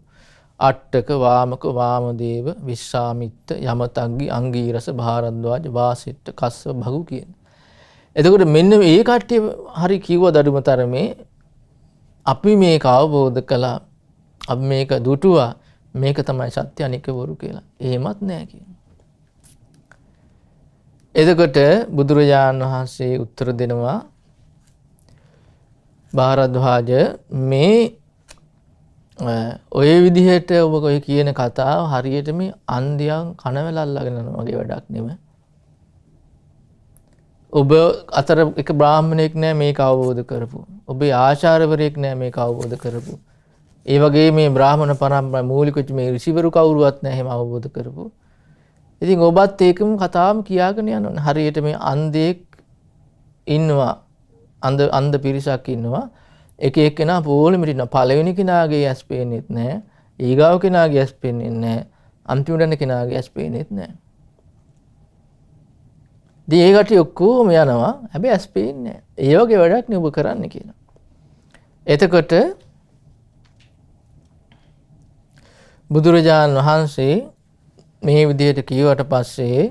අට්ටක වාමක වාමදේව විශ්වාමිත්ත යමතග්ගි අංගීරස භාරද්වාජ වාසිට්ඨ කස්සප භගු කියන. එතකොට මෙන්න මේ කට්ටිය හරි කිව්වා දඩුමතරමේ අපි මේක අවබෝධ කළා අපි මේක දුටුවා මේක තමයි සත්‍ය අනික බොරු කියලා. එහෙමත් නෑ කියනවා. එතකොට බුදුරජාණන් වහන්සේ උත්තර දෙනවා භාරද්වාජ මේ ඔය විදිහට ඔබ ඔය කියන කතාව හරියට මේ අන්ධයන් කනවැල අල්ලගෙන යනවා වගේ වැඩක් නෙමෙයි. ඔබ අතර එක බ්‍රාහ්මණයෙක් නෑ මේක අවබෝධ කරපු. ඔබේ ආචාර්යවරයෙක් නෑ මේක අවබෝධ කරපු. ඒ වගේ මේ බ්‍රාහ්මණ පරම්පරාවේ මූලික මේ ඍෂිවරු කවුරුවත් නෑ එහෙම අවබෝධ කරපු. ඉතින් ඔබත් ඒකම කතාවම කියාගෙන යනවා. හරියට මේ අන්ධයෙක් ඉන්නවා. අන්ධ පිරිසක් ඉන්නවා. එක එක්කෙනා පොළොමෙට ඉන්නවා. පළවෙනි කෙනාගේ ඇස් පේන්නේත් නැහැ. ඊගාව කෙනාගේ ඇස් පේන්නේ නැහැ. අන්තිමට යන කෙනාගේ ඇස් පේන්නේත් නැහැ. දී ඒ කටි ඔක්කොම යනවා. හැබැයි ඇස් පේන්නේ නැහැ. ඒ වගේ වැඩක් නේ ඔබ කරන්නේ කියලා. එතකොට බුදුරජාණන් වහන්සේ මේ විදිහට කියවට පස්සේ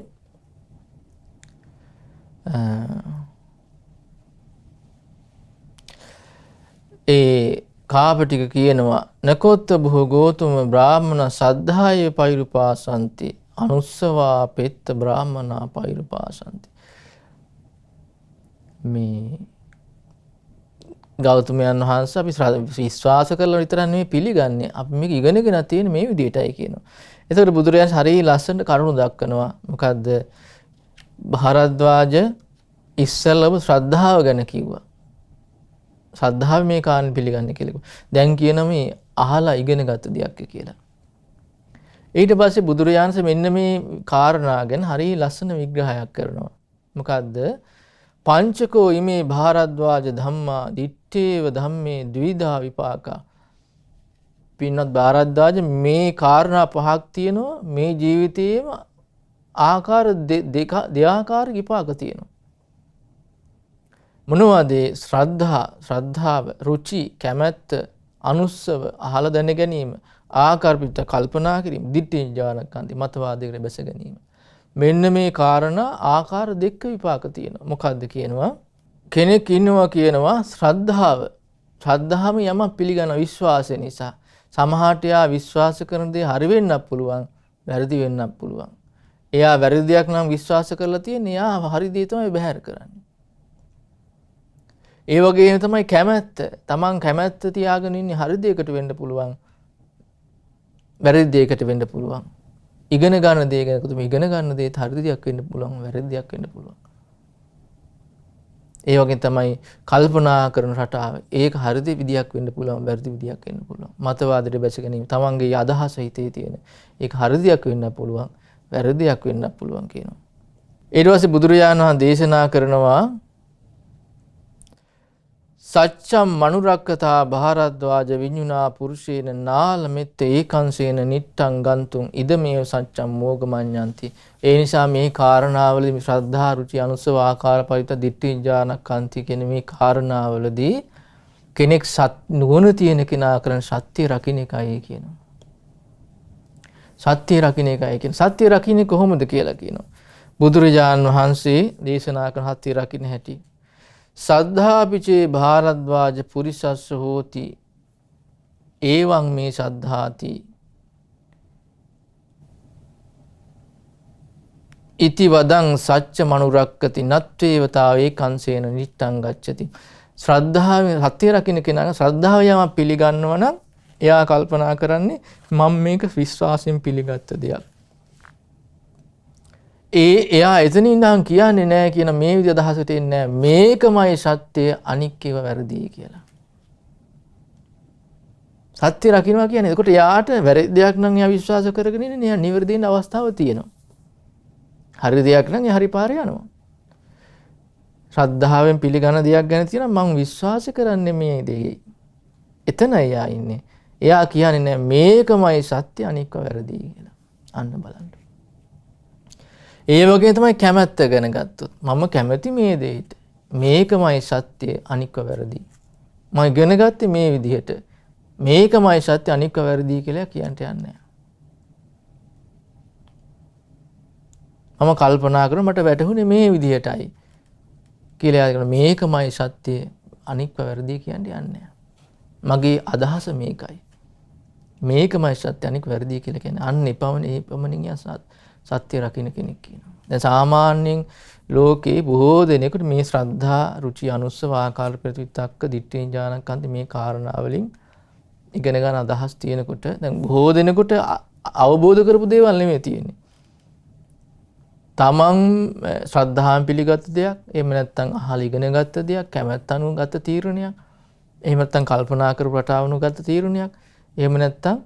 ඒ කාපටික කියනවා නකොත්ත බොහෝ ගෝතම බ්‍රාහ්මණ සද්ධාය පෛරුපාසන්ති අනුස්සවා පෙත්ත බ්‍රාහ්මනා පෛරුපාසන්ති. මේ ගෞතමයන් වහන්සේ අපි විශ්වාස කරලා විතරක් නෙමෙයි පිළිගන්නේ. අපි මේක ඉගෙනගෙන තියෙන මේ විදිහටයි කියනවා. එතකොට බුදුරජාණන් හරිය ලස්සනට කරුණු දක්වනවා. මොකද්ද? භාරද්වාජ ඉස්සෙල්ලම ශ්‍රද්ධාව ගැන කිව්වා. ශ්‍රද්ධාව මේ කාණ පිළිගන්නේ කියලා. දැන් කියන මේ අහලා ඉගෙනගත්ත දෙයක් කියලා. ඊට පස්සේ බුදුරජාණන්සේ මෙන්න මේ කාරණා ගැන හරිය ලස්සන විග්‍රහයක් කරනවා. මොකද්ද? පංචකෝ ඉමේ භාරද්වාජ ධම්මා දිත්තේව ධම්මේ ද්විධා විපාකා. පින්නත් භාරද්වාජ මේ කාරණා පහක් තියෙනවා. මේ ජීවිතයේම ආකාර දෙආකාර විපාක තියෙනවා. මොනවද? ශ්‍රද්ධාව, රුචි, කැමැත්ත, අනුස්සව, අහල දැන ගැනීම, ආකාරපිට කල්පනා කිරීම, දිට්ඨි ඥානකන්ති මතවාදයකට බැස ගැනීම. මෙන්න මේ කාරණා ආකාර දෙක විපාක තියෙනවා. මොකද්ද කියනවා? කෙනෙක් ඉන්නවා කියනවා ශ්‍රද්ධාව. ශ්‍රද්ධාවම යමක් පිළිගන්න විශ්වාසය නිසා. සමහරට යා විශ්වාස කරන දේ හරි වෙන්නත් පුළුවන්, වැරදි වෙන්නත් පුළුවන්. එයා වැරදි දෙයක් නම් විශ්වාස කරලා තියෙන, එයා හරි දේ තමයි බැහැර කරන්නේ. ඒ වගේම තමයි කැමැත්ත. Taman කැමැත්ත තියාගෙන ඉන්නේ හරි දෙයකට වෙන්න පුළුවන්, වැරදි දෙයකට වෙන්න පුළුවන්. ඉගෙන ගන්න දේ ගැන කොහොමද ඉගෙන ගන්න දේත් හරි දෙයක් වෙන්න පුළුවන්, වැරදි දෙයක් වෙන්න පුළුවන්. ඒ වගේ තමයි කල්පනා කරන රටාව. ඒක හරි විදියක් වෙන්න පුළුවන්, වැරදි විදියක් වෙන්න පුළුවන්. මතවාදයට බැස ගැනීම, තමන්ගේ අදහස හිතේ තියෙන. ඒක හරි දෙයක් වෙන්න පුළුවන්, වැරදි දෙයක් වෙන්න පුළුවන් කියනවා. ඊට පස්සේ බුදුරජාණන් වහන්සේ දේශනා කරනවා සච්චම් මනුරක්කතා භාරද්වාජ විඤ්ඤුනා පුරුෂේන නාල මෙත්ත ඒකංසේන නිට්ටං ගන්තුං ඉදමේව සච්චම් මෝගමඤ්ඤන්ති. ඒ නිසා මේ කාරණාවලදී ශ්‍රද්ධා, රුචි, අනුසව, ආකාර, පරිත, දිට්ඨි, ඥානකන්ති කියන මේ කාරණාවලදී කෙනෙක් නුවණ තියෙන කෙනා කරන සත්‍ය රකින්න එකයි කියනවා. සත්‍ය රකින්න එකයි කියන. සත්‍ය රකින්නේ කොහොමද කියලා කියනවා. බුදුරජාණන් වහන්සේ දේශනා කරන සත්‍ය රකින්න හැටි. සද්ධාපිචේ භාරද්වාජ පුරිසස්ස හෝති එවං මේ සද්ධාති ඉති වදං සච්ච මනුරක්කති නත්වේවතාවේ කංසේන නිට්ටං ගච්ඡති. ශ්‍රද්ධාවෙන් සත්‍ය රකින්න කෙනා ශ්‍රද්ධාව යම පිළිගන්නවා නම් එයා කල්පනා කරන්නේ මම මේක විශ්වාසයෙන් පිළිගත්ත දෙයක්. එයා එතනින් ඉඳන් කියන්නේ නැහැ කියන මේ විදිහ අදහසට එන්නේ නැහැ. මේකමයි සත්‍ය, අනික් ඒවා වැරදි කියලා. සත්‍ය රකින්නවා කියන්නේ එතකොට යාට වැරදි දෙයක් නම් එයා විශ්වාස කරගෙන ඉන්නේ එයා නිවැරදි වෙන අවස්ථාව තියෙනවා. හරි දෙයක් නම් එයා හරි පාරේ යනවා. ශ්‍රද්ධාවෙන් පිළිගන්න දෙයක් ගැන තියෙනවා මම විශ්වාස කරන්නේ මේ දෙයයි. එතන එයා ඉන්නේ. එයා කියන්නේ නැහැ මේකමයි සත්‍ය, අනික්ව වැරදි කියලා. අන්න බලන්න. ඒ වගේ තමයි කැමැත්ත ගැන ගත්තොත් මම කැමති මේ දෙයට. මේකමයි සත්‍ය, අනික්ව වැරදි. මම ඉගෙන ගත්තේ මේ විදිහට. මේකමයි සත්‍ය, අනික්ව වැරදි කියලා කියන්න යන්නේ. මම කල්පනා කරා මට වැටහුනේ මේ විදිහටයි කියලා කියනවා. මේකමයි සත්‍ය, අනික්ව වැරදි කියන්න යන්නේ. මගේ අදහස මේකයි. මේකමයි සත්‍ය, අනික් වැරදි කියලා කියන්නේ. අන්න එපමණින් යසත් සත්‍ය රකින්න කෙනෙක් කියනවා. දැන් සාමාන්‍යයෙන් ලෝකේ බොහෝ දෙනෙකුට මේ ශ්‍රද්ධා, රුචි, අනුස්සව, ආකාර, ප්‍රතිවිතක්ක, දිට්ඨි, ඥානකන්ති මේ කාරණා වලින් ඉගෙන ගන්න අදහස් තියෙනකොට දැන් බොහෝ දෙනෙකුට අවබෝධ කරපු දේවල් නෙමෙයි තියෙන්නේ. තමන් ශ්‍රද්ධාවෙන් පිළිගත් දෙයක්, එහෙම නැත්නම් අහලා ඉගෙන ගත්ත දෙයක්, කැමැත්ත අනුව ගත්ත තීරණයක්, එහෙම නැත්නම් කල්පනා කරපු රටාව අනුව ගත්ත තීරණයක්, එහෙම නැත්නම්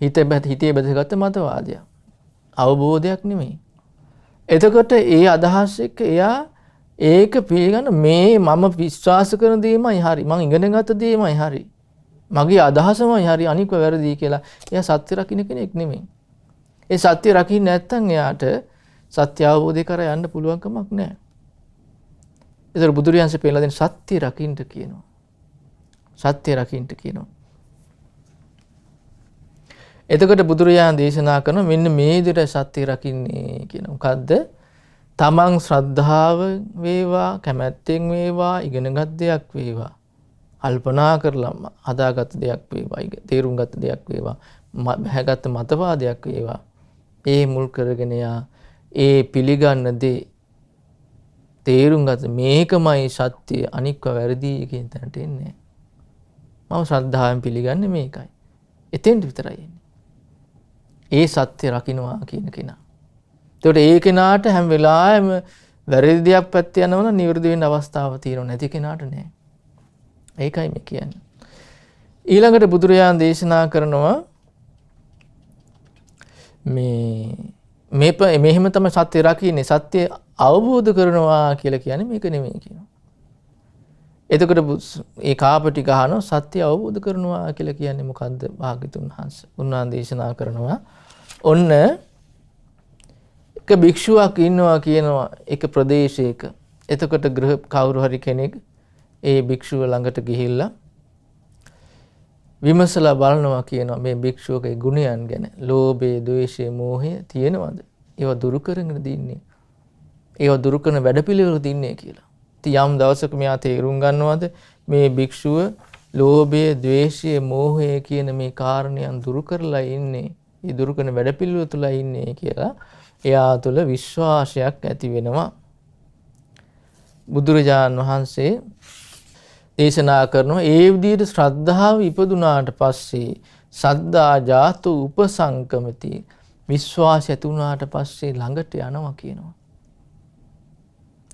හිතේ බැසගත්ත මතවාදයක්. අවබෝධයක් නෙමෙයි. එතකොට ඒ අදහස් එක්ක එයා ඒක පිළිගන්න මේ මම විශ්වාස කරන දේමයි හරි. මං ඉගෙන ගත්ත දේමයි හරි. මගේ අදහසමයි හරි අනික වැරදි කියලා. එයා සත්‍ය රකින්න කෙනෙක් නෙමෙයි. ඒ සත්‍ය රකින්න නැත්නම් එයාට සත්‍ය අවබෝධය කරා යන්න පුළුවන් කමක් නැහැ. ඒතර බුදුරජාන්සේ පෙන්නලා දෙන සත්‍ය රකින්න කියනවා. සත්‍ය රකින්න කියනවා. එතකොට බුදුරජාණන් දේශනා කරන මෙන්න මේ විදිහට සත්‍ය රකින්නේ කියන මොකද්ද? තමන් ශ්‍රද්ධාව වේවා, කැමැත්තෙන් වේවා, ඉගෙනගත් දෙයක් වේවා, කල්පනා කරලා හදාගත් දෙයක් වේවා, තේරුම්ගත් දෙයක් වේවා, බහැගත් මතවාදයක් වේවා, ඒ මුල් කරගෙන ඒ පිළිගන්න දේ තේරුම්ගත් මේකමයි සත්‍ය අනික්ව වැරදි කියන තැනට එන්නේ. මම ශ්‍රද්ධාවෙන් පිළිගන්නේ මේකයි. එතෙන්ට විතරයි එන්නේ. ඒ සත්‍ය රකින්නවා කියන කෙනා. ඒකට ඒ කෙනාට හැම වෙලාවෙම වැරදි දෙයක් පැත්තේ යනවනම් නිවැරදි වෙන්න අවස්ථාවක් තියෙනව නැති කෙනාට නෑ. ඒකයි මේ කියන්නේ. ඊළඟට බුදුරජාණන් දේශනා කරනවා මෙහෙම තමයි සත්‍ය රකින්නේ. සත්‍ය අවබෝධ කරනවා කියලා කියන්නේ මේක නෙමෙයි කියනවා. එතකොට ඒ කාපටි ගහනවා සත්‍ය අවබෝධ කරනවා කියලා කියන්නේ මොකද්ද? භාග්‍යතුන් වහන්සේ උන්වහන්සේ දේශනා කරනවා ඔන්න එක භික්ෂුවක් ඉන්නවා කියනවා එක ප්‍රදේශයක. එතකොට ගෘහ කවුරු හරි කෙනෙක් ඒ භික්ෂුව ළඟට ගිහිල්ලා විමසලා බලනවා කියනවා මේ භික්ෂුවගේ ගුණයන් ගැන. ලෝභය, ද්වේෂය, මෝහය තියෙනවද? ඒවා දුරු කරගෙන දින්නේ. ඒවා දුරු කරන වැඩපිළිවෙල දින්නේ කියලා. ඉතින් යම් දවසක මෙයා තේරුම් ගන්නවද මේ භික්ෂුව ලෝභය, ද්වේෂය, මෝහය කියන මේ කාරණයන් දුරු කරලා ඉන්නේ. ඒ දුරු කරන වැඩපිළිවෙල තුල ඉන්නේ කියලා එයා තුළ විශ්වාසයක් ඇති වෙනවා. බුදුරජාණන් වහන්සේ දේශනා කරනවා ඒ විදිහට ශ්‍රද්ධාව ඉපදුනාට පස්සේ සද්දා ජාතු උපසංකමති විශ්වාසය ඇති වුණාට පස්සේ ළඟට යනවා කියනවා.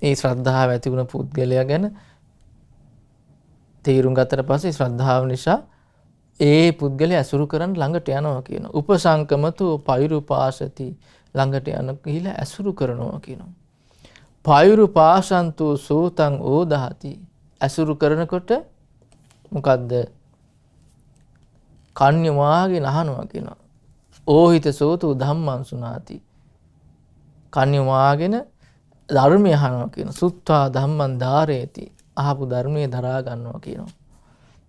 ඒ ශ්‍රද්ධාව ඇති වුණ පුද්ගලයා ගැන තේරුම් ගත්තට පස්සේ ශ්‍රද්ධාව නිසා ඒ පුද්ගලයා ඇසුරු කරන් ළඟට යනවා කියනවා. උපසංකමතු පෛරුපාසති ළඟට යන කියලා ඇසුරු කරනවා කියනවා. පෛරුපාසන්තු සෝතං ඕදහති ඇසුරු කරනකොට මොකද්ද? කන්‍ය වාගෙන අහනවා කියනවා. ඕහිත සෝතු ධම්මං සුනාති කන්‍ය වාගෙන ධර්මය අහනවා කියනවා. සුත්තා ධම්මං ධාරේති අහපු ධර්මයේ දරා ගන්නවා කියනවා.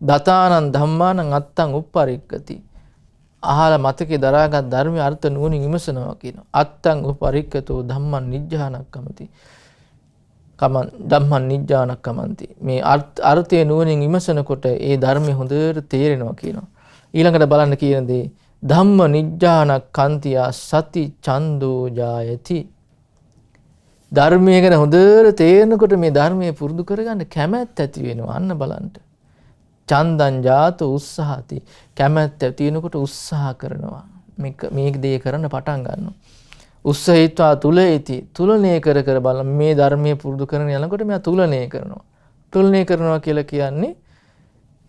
දතානං ධම්මානං අත්තං උප්පරික්කති අහලා මතකේ දරාගත් ධර්මයේ අර්ථ නුවණින් විමසනවා කියනවා. අත්තං උපරික්කතෝ ධම්මං නිජ්ජානක්කමති කමං ධම්මං නිජ්ජානක්කමන්ති මේ අර්ථය නුවණින් විමසනකොට ඒ ධර්මයේ හොඳට තේරෙනවා කියනවා. ඊළඟට බලන්න කියන දේ ධම්ම නිජ්ජානක්කන්තිය සති ඡන්தோ ජායති ධර්මයේ ගැන හොඳට තේරෙනකොට මේ ධර්මයේ පුරුදු කරගන්න කැමැත්ත ඇති වෙනවා. අන්න බලන්න. චන්දං ජාතු උත්සාහති කැමැත්ත තියෙනකොට උත්සාහ කරනවා. මේ දේ කරන්න පටන් ගන්නවා. උත්සහිතා තුලේති තුලණය කර කර බලන මේ ධර්මයේ පුරුදු කරන යනකොට මෙයා තුලණය කරනවා. තුලණය කරනවා කියලා කියන්නේ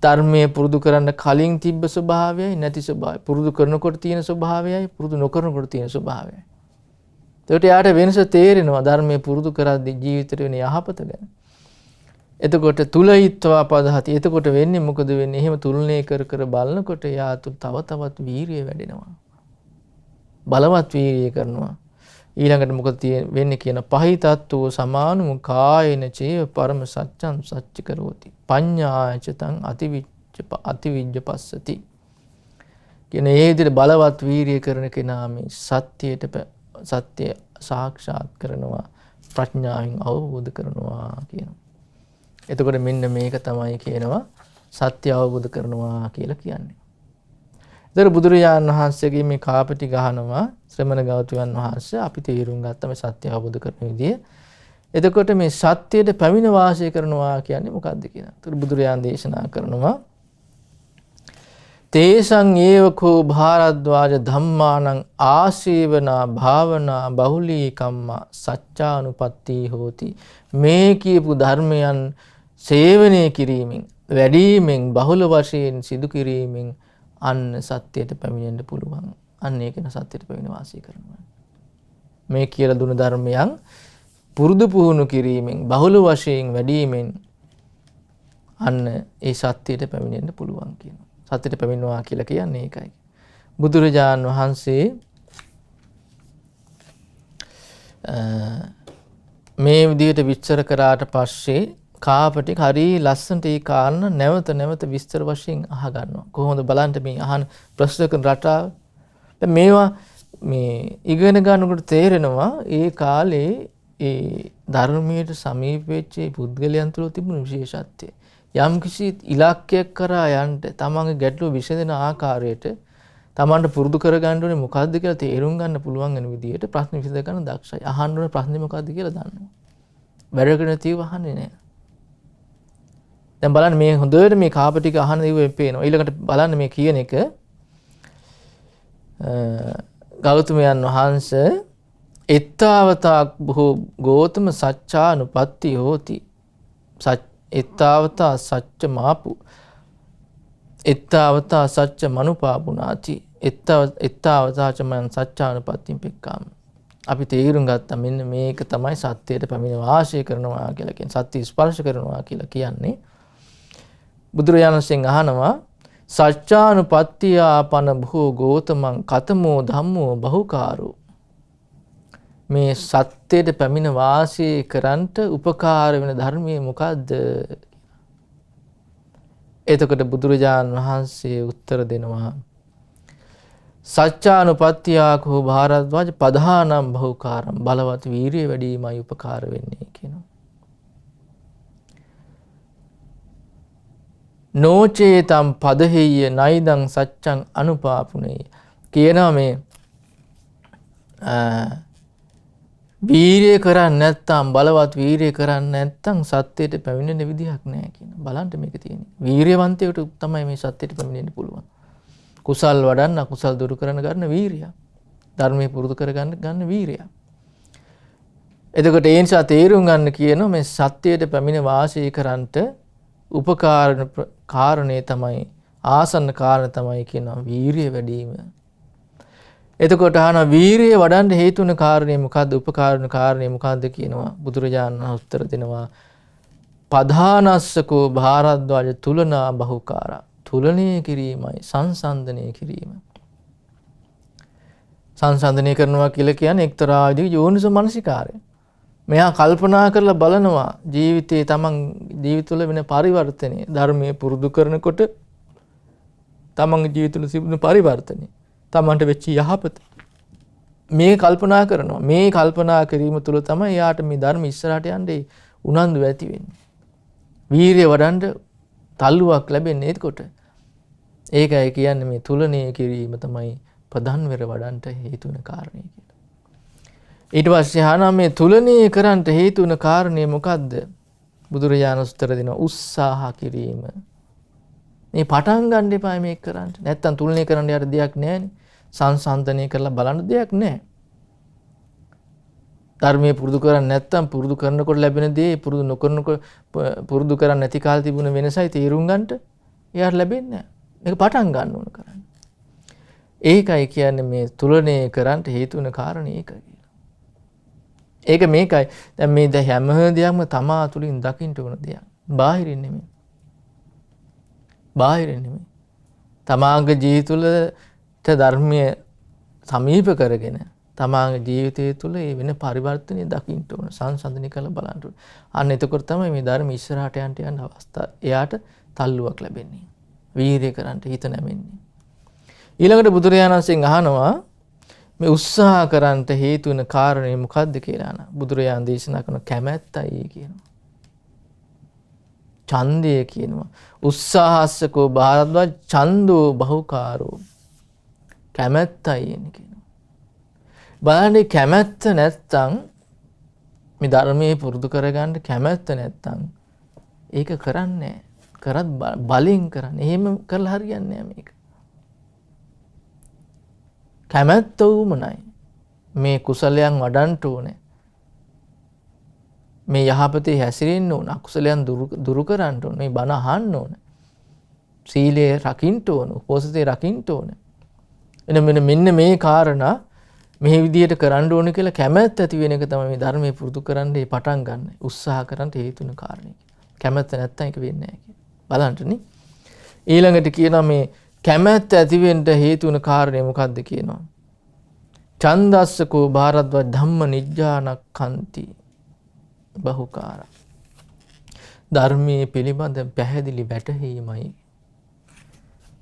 ධර්මයේ පුරුදු කරන්න කලින් තිබ්බ ස්වභාවයයි නැති ස්වභාවය. පුරුදු කරනකොට තියෙන ස්වභාවයයි පුරුදු නොකරනකොට තියෙන ස්වභාවයයි. ඒකට යාට වෙනස තේරෙනවා ධර්මයේ පුරුදු කරද්දී ජීවිතේට වෙන යහපත ගැන. එතකොට තුලයිත්වා පදහති. එතකොට වෙන්නේ මොකද වෙන්නේ? එහෙම තුලණය කර කර බලනකොට යා තුල තව තවත් වීරිය වැඩෙනවා. බලවත් වීරිය කරනවා. ඊළඟට මොකද වෙන්නේ කියන පහිතත්වෝ සමානුම කායන චේව පරම සත්‍යං සච්ච කරෝති. පඤ්ඤාචතං අතිවිජ්ජ පස්සති. කියන ඒ විදිහට බලවත් වීරිය කරන කෙනා මේ සත්‍ය සාක්ෂාත් කරනවා ප්‍රඥාවෙන් අවබෝධ කරනවා කියනවා. එතකොට මෙන්න මේක තමයි කියනවා සත්‍ය අවබෝධ කරනවා කියලා කියන්නේ. ඒතර බුදුරජාණන් වහන්සේගේ මේ කාපටි ගහනවා ශ්‍රමණ ගෞතමයන් වහන්සේ අපි තේරුම් ගත්ත මේ සත්‍ය අවබෝධ කරන විදිය. එතකොට මේ සත්‍යයට පැමිණ වාසය කරනවා කියන්නේ මොකක්ද කියන. ඒතර බුදුරජාණන් දේශනා කරනවා තේසං ඒවකෝ භාරද්වාජ ධම්මානං ආසේවනා භාවනා බහුලී කම්මා සච්චානුපත්ති හෝති. මේ කියපු ධර්මයන් සේවනය කිරීමෙන් වැඩිමෙන් බහුල වශයෙන් සිදු කිරීමෙන් අන්න සත්‍යයට පැමිණෙන්න පුළුවන්. අන්න ඒක න සත්‍යයට පැමිණ වාසය කරනවා. මේ කියලා දුන ධර්මයන් පුරුදු පුහුණු කිරීමෙන් බහුල වශයෙන් වැඩිමෙන් අන්න ඒ සත්‍යයට පැමිණෙන්න පුළුවන් කියනවා. සත්‍යයට පැමිණෙනවා කියලා කියන්නේ ඒකයි. බුදුරජාන් වහන්සේ මේ විදිහට විස්තර කරාට පස්සේ කාපටි හරි ලස්සනට ඒ කාරණා නැවත නැවත විස්තර වශයෙන් අහගන්නවා. කොහොමද බලන්න මේ අහන ප්‍රශ්න කරන රටාව. දැන් මේවා මේ ඉගෙන ගන්නකොට තේරෙනවා ඒ කාලේ ඒ ධර්මයට සමීප වෙච්ච පුද්ගලයන් තුළ තිබුණු විශේෂත්වය. යම්කිසි ඉලක්කයක් කරා යන්න තමන්ගේ ගැටලුව විසඳන ආකාරයට තමන්ට පුරුදු කරගන්න ඕනේ මොකද්ද කියලා තේරුම් ගන්න පුළුවන් වෙන විදිහට ප්‍රශ්න විසඳ ගන්න දක්ෂයි. අහන්න ඕනේ ප්‍රශ්නේ මොකද්ද කියලා දන්නවා. වැඩ කරන තීව අහන්නේ නැහැ. දැන් බලන්න මේ හොඳට මේ කාප ටික අහන දේ පේනවා. ඊළඟට බලන්න මේ කියන එක ගෞතමයන් වහන්සේ එත්තාවතා බොහෝ ගෝතම සච්චානුපත්ති හෝති. එත්තාවතා සච්ච මාපු එත්තාවතා සච්ච මනුපාපුනාති එත්තාවතා චමන් සච්චානුපත්තින් පෙක්කාම. අපි තේරුම් ගත්තා මෙන්න මේක තමයි සත්‍යයට පැමිණ වාසය කරනවා කියලා කියන්නේ. සත්‍ය ස්පර්ශ කරනවා කියලා කියන්නේ. බුදුරජාණන් වහන්සේ අහනවා සච්චානුපත්තියාපන භෝ ගෝතමං කතමෝ ධම්මෝ බහුකාරෝ. මේ සත්‍යයට පැමිණ වාසය කරන්නට උපකාර වෙන ධර්මයේ මොකද්ද? එතකොට බුදුරජාණන් වහන්සේ උත්තර දෙනවා සච්චානුපත්තියාකෝ භාරද්වාජ පධානම් බහුකාරම් බලවත් වීරිය වැඩිමයි උපකාර වෙන්නේ කියනවා. නෝචේතම් පදහෙය්‍ය නයිදං සච්චං අනුපාපුනේ කියනවා මේ වීරිය කරන්නේ නැත්නම් බලවත් වීරිය කරන්නේ නැත්නම් සත්‍යයට පැමිණෙන්න විදිහක් නැහැ කියන. බලන්න මේක තියෙන්නේ. වීරියවන්තයෙකුට තමයි මේ සත්‍යයට පැමිණෙන්න පුළුවන්. කුසල් වඩන්න අකුසල් දුරු කරන ගන්න වීරිය. ධර්මයේ පුරුදු කරගන්න ගන්න වීරිය. එතකොට ඒ නිසා තේරුම් ගන්න කියනවා මේ සත්‍යයට පැමිණ වාසය කරන්නට උපකාරණ කාරණේ තමයි ආසන්න කාරණේ තමයි කියනවා වීරිය වැඩි වීම. එතකොට අහන වීරිය වඩන්න හේතු වෙන කාරණේ මොකද්ද? උපකාරණ කාරණේ මොකද්ද කියනවා බුදුරජාණන් වහන්සේ උත්තර දෙනවා පධානස්සකෝ භාරද්වාජ තුලනා බහුකාරා. තුලනය කිරීමයි සංසන්දනය කිරීම. සංසන්දනය කරනවා කියලා කියන්නේ එක්තරා විදිහක යෝනිසෝ මනසිකාරය. මෙයා කල්පනා කරලා බලනවා ජීවිතයේ තමන් ජීවිත තුළ වෙන පරිවර්තනය ධර්මයේ පුරුදු කරනකොට තමන්ගේ ජීවිත තුළ සිදුවන පරිවර්තනය තමන්ට වෙච්ච යහපත මේ කල්පනා කරනවා. මේ කල්පනා කිරීම තුළ තමයි යාට මේ ධර්ම ඉස්සරහට යන්නේ උනන්දු ඇති වෙන්නේ. වීරිය වඩන්න තල්ලුවක් ලැබෙන්නේ එතකොට. ඒකයි කියන්නේ මේ තුලණය කිරීම තමයි ප්‍රධාන වෙර වඩන්නට හේතු වෙන කාරණේ කියලා. ඊට පස්සේ අහනවා මේ තුලණය කරන්නට හේතු වෙන කාරණේ මොකද්ද? බුදුරජාණන් උත්තර දෙනවා උත්සාහ කිරීම. මේ පටන් ගන්න එපා මේක කරන්න. නැත්තම් තුලණය කරන්න යට දෙයක් නැහැනේ. සංසන්දනය කරලා බලන්න දෙයක් නැහැ. ධර්මයේ පුරුදු කරන්නේ නැත්තම් පුරුදු කරනකොට ලැබෙන දේ පුරුදු නොකරනකොට පුරුදු කරන්නේ නැති කාලේ තිබුණ වෙනසයි තේරුම් ගන්නට එයාට ලැබෙන්නේ නැහැ. මේක පටන් ගන්න ඕන කරන්නේ. ඒකයි කියන්නේ මේ තුලණය කරන්න හේතු වෙන කාරණේ ඒකයි කියලා. ඒක මේකයි. දැන් මේ හැම දෙයක්ම තමා තුලින් දකින්න ඕන දෙයක්. බාහිරින් නෙමෙයි. බාහිරින් නෙමෙයි. තමාගේ ජීවිත තුළට ධර්මයේ සමීප කරගෙන තමාගේ ජීවිතය තුළ ඒ වෙන පරිවර්තනය දකින්න ඕන. සංසන්දනය කරලා බලන්න ඕන. අන්න එතකොට තමයි මේ ධර්ම ඉස්සරහට යන්න අවස්ථාව. එයාට තල්ලුවක් ලැබෙන්නේ. වීරිය කරන්න හිත නැමෙන්නේ. ඊළඟට බුදුරජාණන් වහන්සේ අහනවා මේ උත්සාහ කරන්නට හේතු වෙන කාරණේ මොකද්ද කියලා අහනවා. බුදුරජාණන් දේශනා කරන කැමැත්තයි කියනවා. ඡන්දය කියනවා. උත්සාහස්සකෝ භාරද්වාජ ඡන්தோ බහුකාරෝ. කැමැත්තයි කියනවා. බලන්නේ කැමැත්ත නැත්තම් මේ ධර්මයේ පුරුදු කරගන්න කැමැත්ත නැත්තම් ඒක කරන්නේ කරත් බලෙන් කරන්නේ. එහෙම කරලා හරියන්නේ නැහැ මේක. කැමැත්ත උමනයි. මේ කුසලයන් වඩන්න ඕනේ. මේ යහපතේ හැසිරෙන්න ඕන. අකුසලයන් දුරු කරන්න ඕන. මේ බණ අහන්න ඕන. සීලය රකින්න ඕන. උපෝසතේ රකින්න ඕන. මෙන්න මේ කාරණා මේ විදිහට කරන්න ඕනේ කියලා කැමැත්ත ඇති වෙන එක තමයි මේ ධර්මයේ පුරුදු කරන්නේ පටන් ගන්න. උත්සාහ කරන්න හේතු වෙන කාරණේ. කැමැත්ත නැත්තම් ඒක වෙන්නේ නැහැ කියලා. බලන්නනේ. ඊළඟට කියනවා මේ කැමැත්ත ඇති වෙන්න හේතු වෙන කාරණේ මොකක්ද කියනවා. ඡන්දස්සකෝ භාරද්වාජ ධම්ම නිජ්ජානක්ඛන්ති බහුකාර. ධර්මයේ පිළිබඳ පැහැදිලි වැටහීමයි.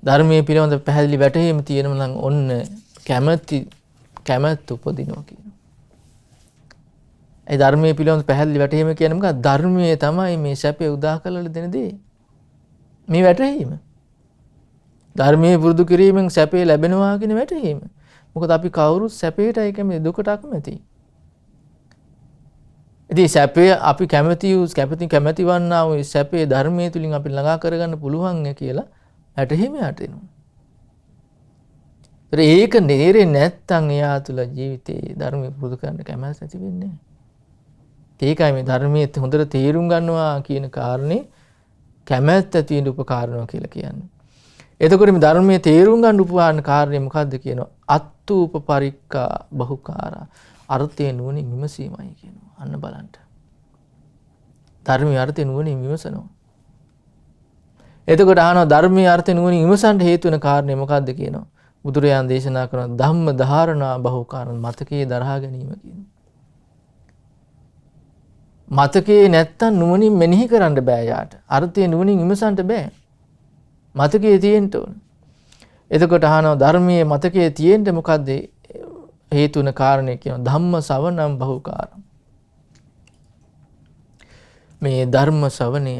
ධර්මයේ පිළිබඳ පැහැදිලි වැටහීම තියෙනවා නම් ඔන්න කැමැත්ත උපදිනවා කියනවා. ඒ ධර්මයේ පිළිබඳ පැහැදිලි වැටහීම කියන්නේ මොකක්ද? ධර්මයේ තමයි මේ සැපේ උදා කරලා දෙන දේ. මේ වැටහීම. ධර්මයේ පුරුදු කිරීමෙන් සැපේ ලැබෙනවා කියන වැටහීම. මොකද අපි කවුරුත් සැපේටයි කැමති දුකට අකමැති. ඉතින් සැපේ අපි කැමති වන්නා වූ සැපේ ධර්මයේ තුලින් අපි ළඟා කරගන්න පුළුවන් කියලා වැටහීම යටෙනවා. ඒක නේරේ නැත්තම් එයා තුල ජීවිතේ ධර්මය පුරුදු කරන්න කැමැත්ත ඇති වෙන්නේ නැහැ. ඒකයි මේ ධර්මයේ හොඳට තේරුම් ගන්නවා කියන කාරණේ කැමැත්ත ඇති වෙන උපකාරණා කියලා කියන්නේ. එතකොට මේ ධර්මයේ තේරුම් ගන්න උපකාරණ කාරණේ මොකද්ද කියනවා? අත්ූප පරික්කා බහුකාරා. අර්ථය නුවණින් විමසීමයි කියනවා. අන්න බලන්න. ධර්මයේ අර්ථය නුවණින් විමසනවා. එතකොට අහනවා ධර්මයේ අර්ථය නුවණින් විමසන්න හේතු වෙන කාරණේ මොකද්ද කියනවා? බුදුරජාණන් දේශනා කරන ධම්ම ධාරණා බහුකාරණ මතකයේ දරා ගැනීම කියනවා. මතකයේ නැත්තම් නුවණින් මෙනෙහි කරන්න බෑ යාට. අර්ථය නුවණින් විමසන්න බෑ. මතකයේ තියෙන්න ඕන. එතකොට අහනවා ධර්මයේ මතකයේ තියෙන්න මොකද්ද හේතු වෙන කාරණේ කියනවා ධම්ම ශ්‍රවණම් බහුකාරම්. මේ ධර්ම ශ්‍රවණය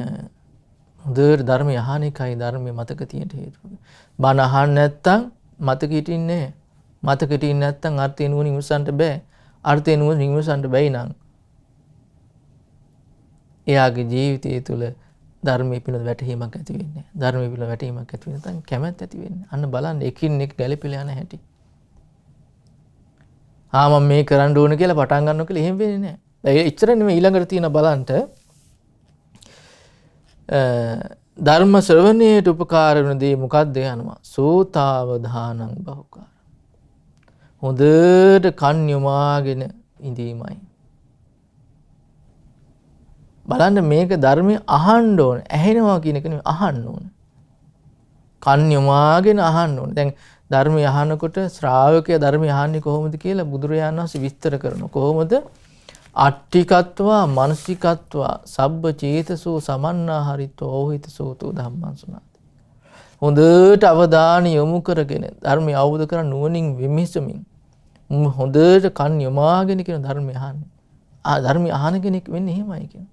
හොඳට ධර්මය අහන එකයි ධර්මයේ මතක තියෙන්න හේතුව. බණ අහන්න නැත්තම් මතක හිටින්නේ නැහැ. මතක හිටින්නේ නැත්තම් අර්ථය නුවණින් විමසන්න බෑ. අර්ථය නුවණින් විමසන්න බැයි නම් එයාගේ ජීවිතය තුළ ධර්මයේ පිළිබඳ වැටහීමක් ඇති වෙන්නේ නැහැ. ධර්මයේ පිළිබඳ වැටහීමක් ඇති වෙන නැත්නම් කැමැත්ත ඇති වෙන්නේ. අන්න බලන්න එකින් එක ගැළපෙලා යන හැටි. මම මේ කරන්න ඕන කියලා පටන් ගන්නවා කියලා එහෙම වෙන්නේ නැහැ. ඒ ඉච්චර නෙමෙයි ඊළඟට තියෙන බලන්ට ධර්ම ශ්‍රවණයට උපකාර වෙන දේ මොකක්ද යනවා? සෝතාවධානං බහුකාර. හොඳට කන් යොමාගෙන ඉඳීමයි. බලන්න මේක ධර්මයේ අහන්න ඕන. ඇහෙනවා කියන එක නෙමෙයි අහන්න ඕන. කන් යොමාගෙන අහන්න ඕන. දැන් ධර්මය අහනකොට ශ්‍රාවකයා ධර්මය අහන්නේ කොහොමද කියලා බුදුරජාණන් වහන්සේ විස්තර කරනවා. කොහොමද? අට්ඨිකත්වා මානසිකත්වා සබ්බ චේතසෝ සමන්නාහරිතෝ ඕහිතසෝතෝ ධම්මං සුනාති. හොඳට අවධානය යොමු කරගෙන ධර්මය අවබෝධ කර නුවණින් විමසමින් හොඳට කන් යොමාගෙන කියන ධර්මය අහන්නේ. ධර්මය අහන කෙනෙක් වෙන්නේ එහෙමයි කියන.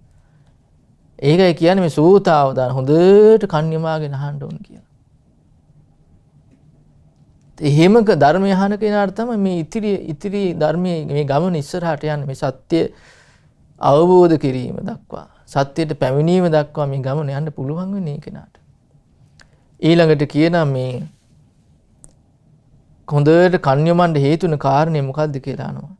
ඒකයි කියන්නේ මේ සූතාවදාන හොඳට කන් යොමාගෙන අහන්න ඕන කියලා. එහෙම ධර්මය අහන කෙනාට තමයි මේ ඉතිරි ධර්මයේ මේ ගමන ඉස්සරහට යන්නේ මේ සත්‍ය අවබෝධ කිරීම දක්වා සත්‍යයට පැමිණීම දක්වා මේ ගමන යන්න පුළුවන් වෙන්නේ කෙනාට. ඊළඟට කියනවා මේ හොඳට කන් යොමන්න හේතු වෙන කාරණේ මොකද්ද කියලා අහනවා.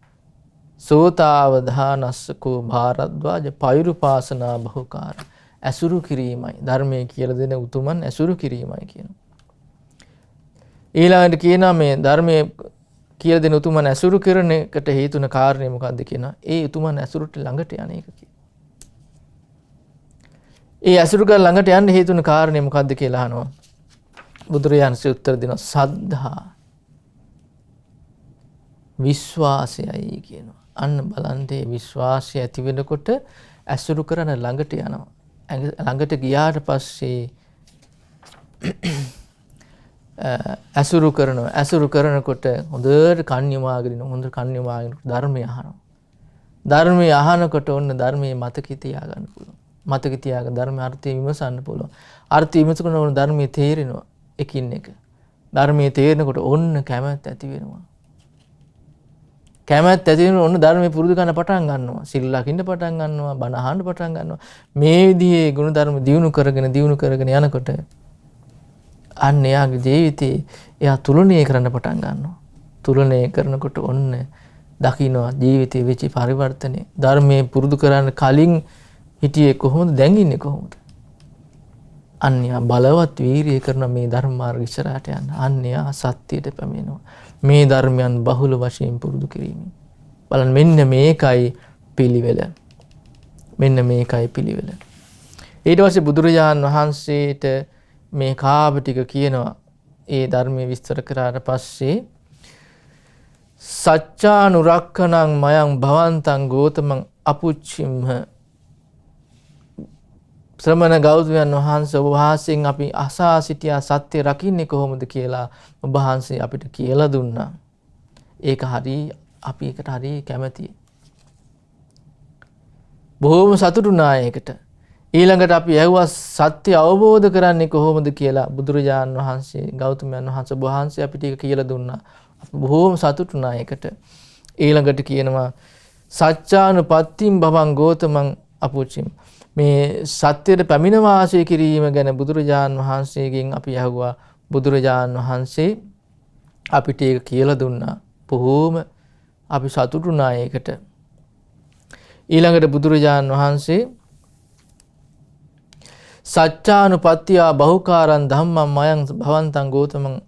සෝතාවධානස්සකෝ භාරද්වාජ පෛරුපාසනා බහුකාර. ඇසුරු කිරීමයි ධර්මයේ කියලා දෙන උතුමන් ඇසුරු කිරීමයි කියනවා. ඊළඟට කියනවා මේ ධර්මයේ කියලා දෙන උතුමන් ඇසුරු කරන එකට හේතු වෙන කාරණේ මොකද්ද කියනවා. ඒ උතුමන් ඇසුරට ළඟට යන එක කියනවා. ඒ ඇසුරු කර ළඟට යන්න හේතු වෙන කාරණේ මොකද්ද කියලා අහනවා. බුදුරජාණන්සේ උත්තර දෙනවා සද්ධා විශ්වාසයයි කියනවා. අන්න බලන්නේ විශ්වාසය ඇති වෙනකොට ඇසුරු කරන ළඟට යනවා. ළඟට ගියාට පස්සේ ඇසුරු කරනකොට හොඳට කන් යොමාගෙන හොඳට කන් යොමාගෙන ධර්මය අහනවා. ධර්මය අහනකොට ඔන්න ධර්මයේ මතකෙ තියාගන්න පුළුවන්. මතකෙ තියාගෙන ධර්ම අර්ථය විමසන්න පුළුවන්. අර්ථය විමසනකොට ඔන්න ධර්මයේ තේරෙනවා එකින් එක. ධර්මයේ තේරෙනකොට ඔන්න කැමැත්ත ඇති වෙනවා. කැමැත්ත ඇති වෙනකොට ඔන්න ධර්මයේ පුරුදු කරන්න පටන් ගන්නවා. සිල් ලකින්න පටන් ගන්නවා. බණ අහන්න පටන් ගන්නවා. මේ විදිහේ ගුණ ධර්ම දියුණු කරගෙන යනකොට අන්න එයාගේ ජීවිතේ එයා තුලණය කරන්න පටන් ගන්නවා. තුලණය කරනකොට ඔන්න දකින්නවා ජීවිතේ වෙච්ච පරිවර්තනේ. ධර්මයේ පුරුදු කරන්න කලින් හිටියේ කොහොමද දැන් ඉන්නේ කොහොමද? අන්න එයා බලවත් වීරිය කරන මේ ධර්ම මාර්ග ඉස්සරහට යන්න. අන්න එයා සත්‍යයට පැමිණෙනවා. මේ ධර්මයන් බහුල වශයෙන් පුරුදු කිරීම. බලන්න මෙන්න මේකයි පිළිවෙල. මෙන්න මේකයි පිළිවෙල. ඊට පස්සේ බුදුරජාණන් වහන්සේට මේ කාව ටික කියනවා. ඒ ධර්මයේ විස්තර කරාට පස්සේ සච්චානුරක්ඛනං මයං භවන්තං ගෝතමං අපුච්චිම්හ. ශ්‍රමණ ගෞතමයන් වහන්සේ ඔබ වහන්සේගෙන් අපි අසා සිටියා සත්‍ය රකින්නේ කොහොමද කියලා ඔබ වහන්සේ අපිට කියලා දුන්නා. ඒක හරි අපි ඒකට හරි කැමැතියි. බොහොම සතුටුනා ඒකට. ඊළඟට අපි ඇහුවා සත්‍ය අවබෝධ කරන්නේ කොහොමද කියලා බුදුරජාණන් වහන්සේ ගෞතමයන් වහන්සේ ඔබ වහන්සේ අපිට ඒක කියලා දුන්නා. අපි බොහොම සතුටුනා ඒකට. ඊළඟට කියනවා සච්චානුපත්තිම් භවං ගෝතමං අපුච්චිම්. මේ සත්‍යයට පැමිණ වාසය කිරීම ගැන බුදුරජාණන් වහන්සේගෙන් අපි අහුවා. බුදුරජාණන් වහන්සේ අපිට ඒක කියලා දුන්නා. බොහොම අපි සතුටුනා ඒකට. ඊළඟට බුදුරජාණන් වහන්සේ සච්චානුපත්තියා බහුකාරං ධම්මං මයං භවන්තං ගෝතමං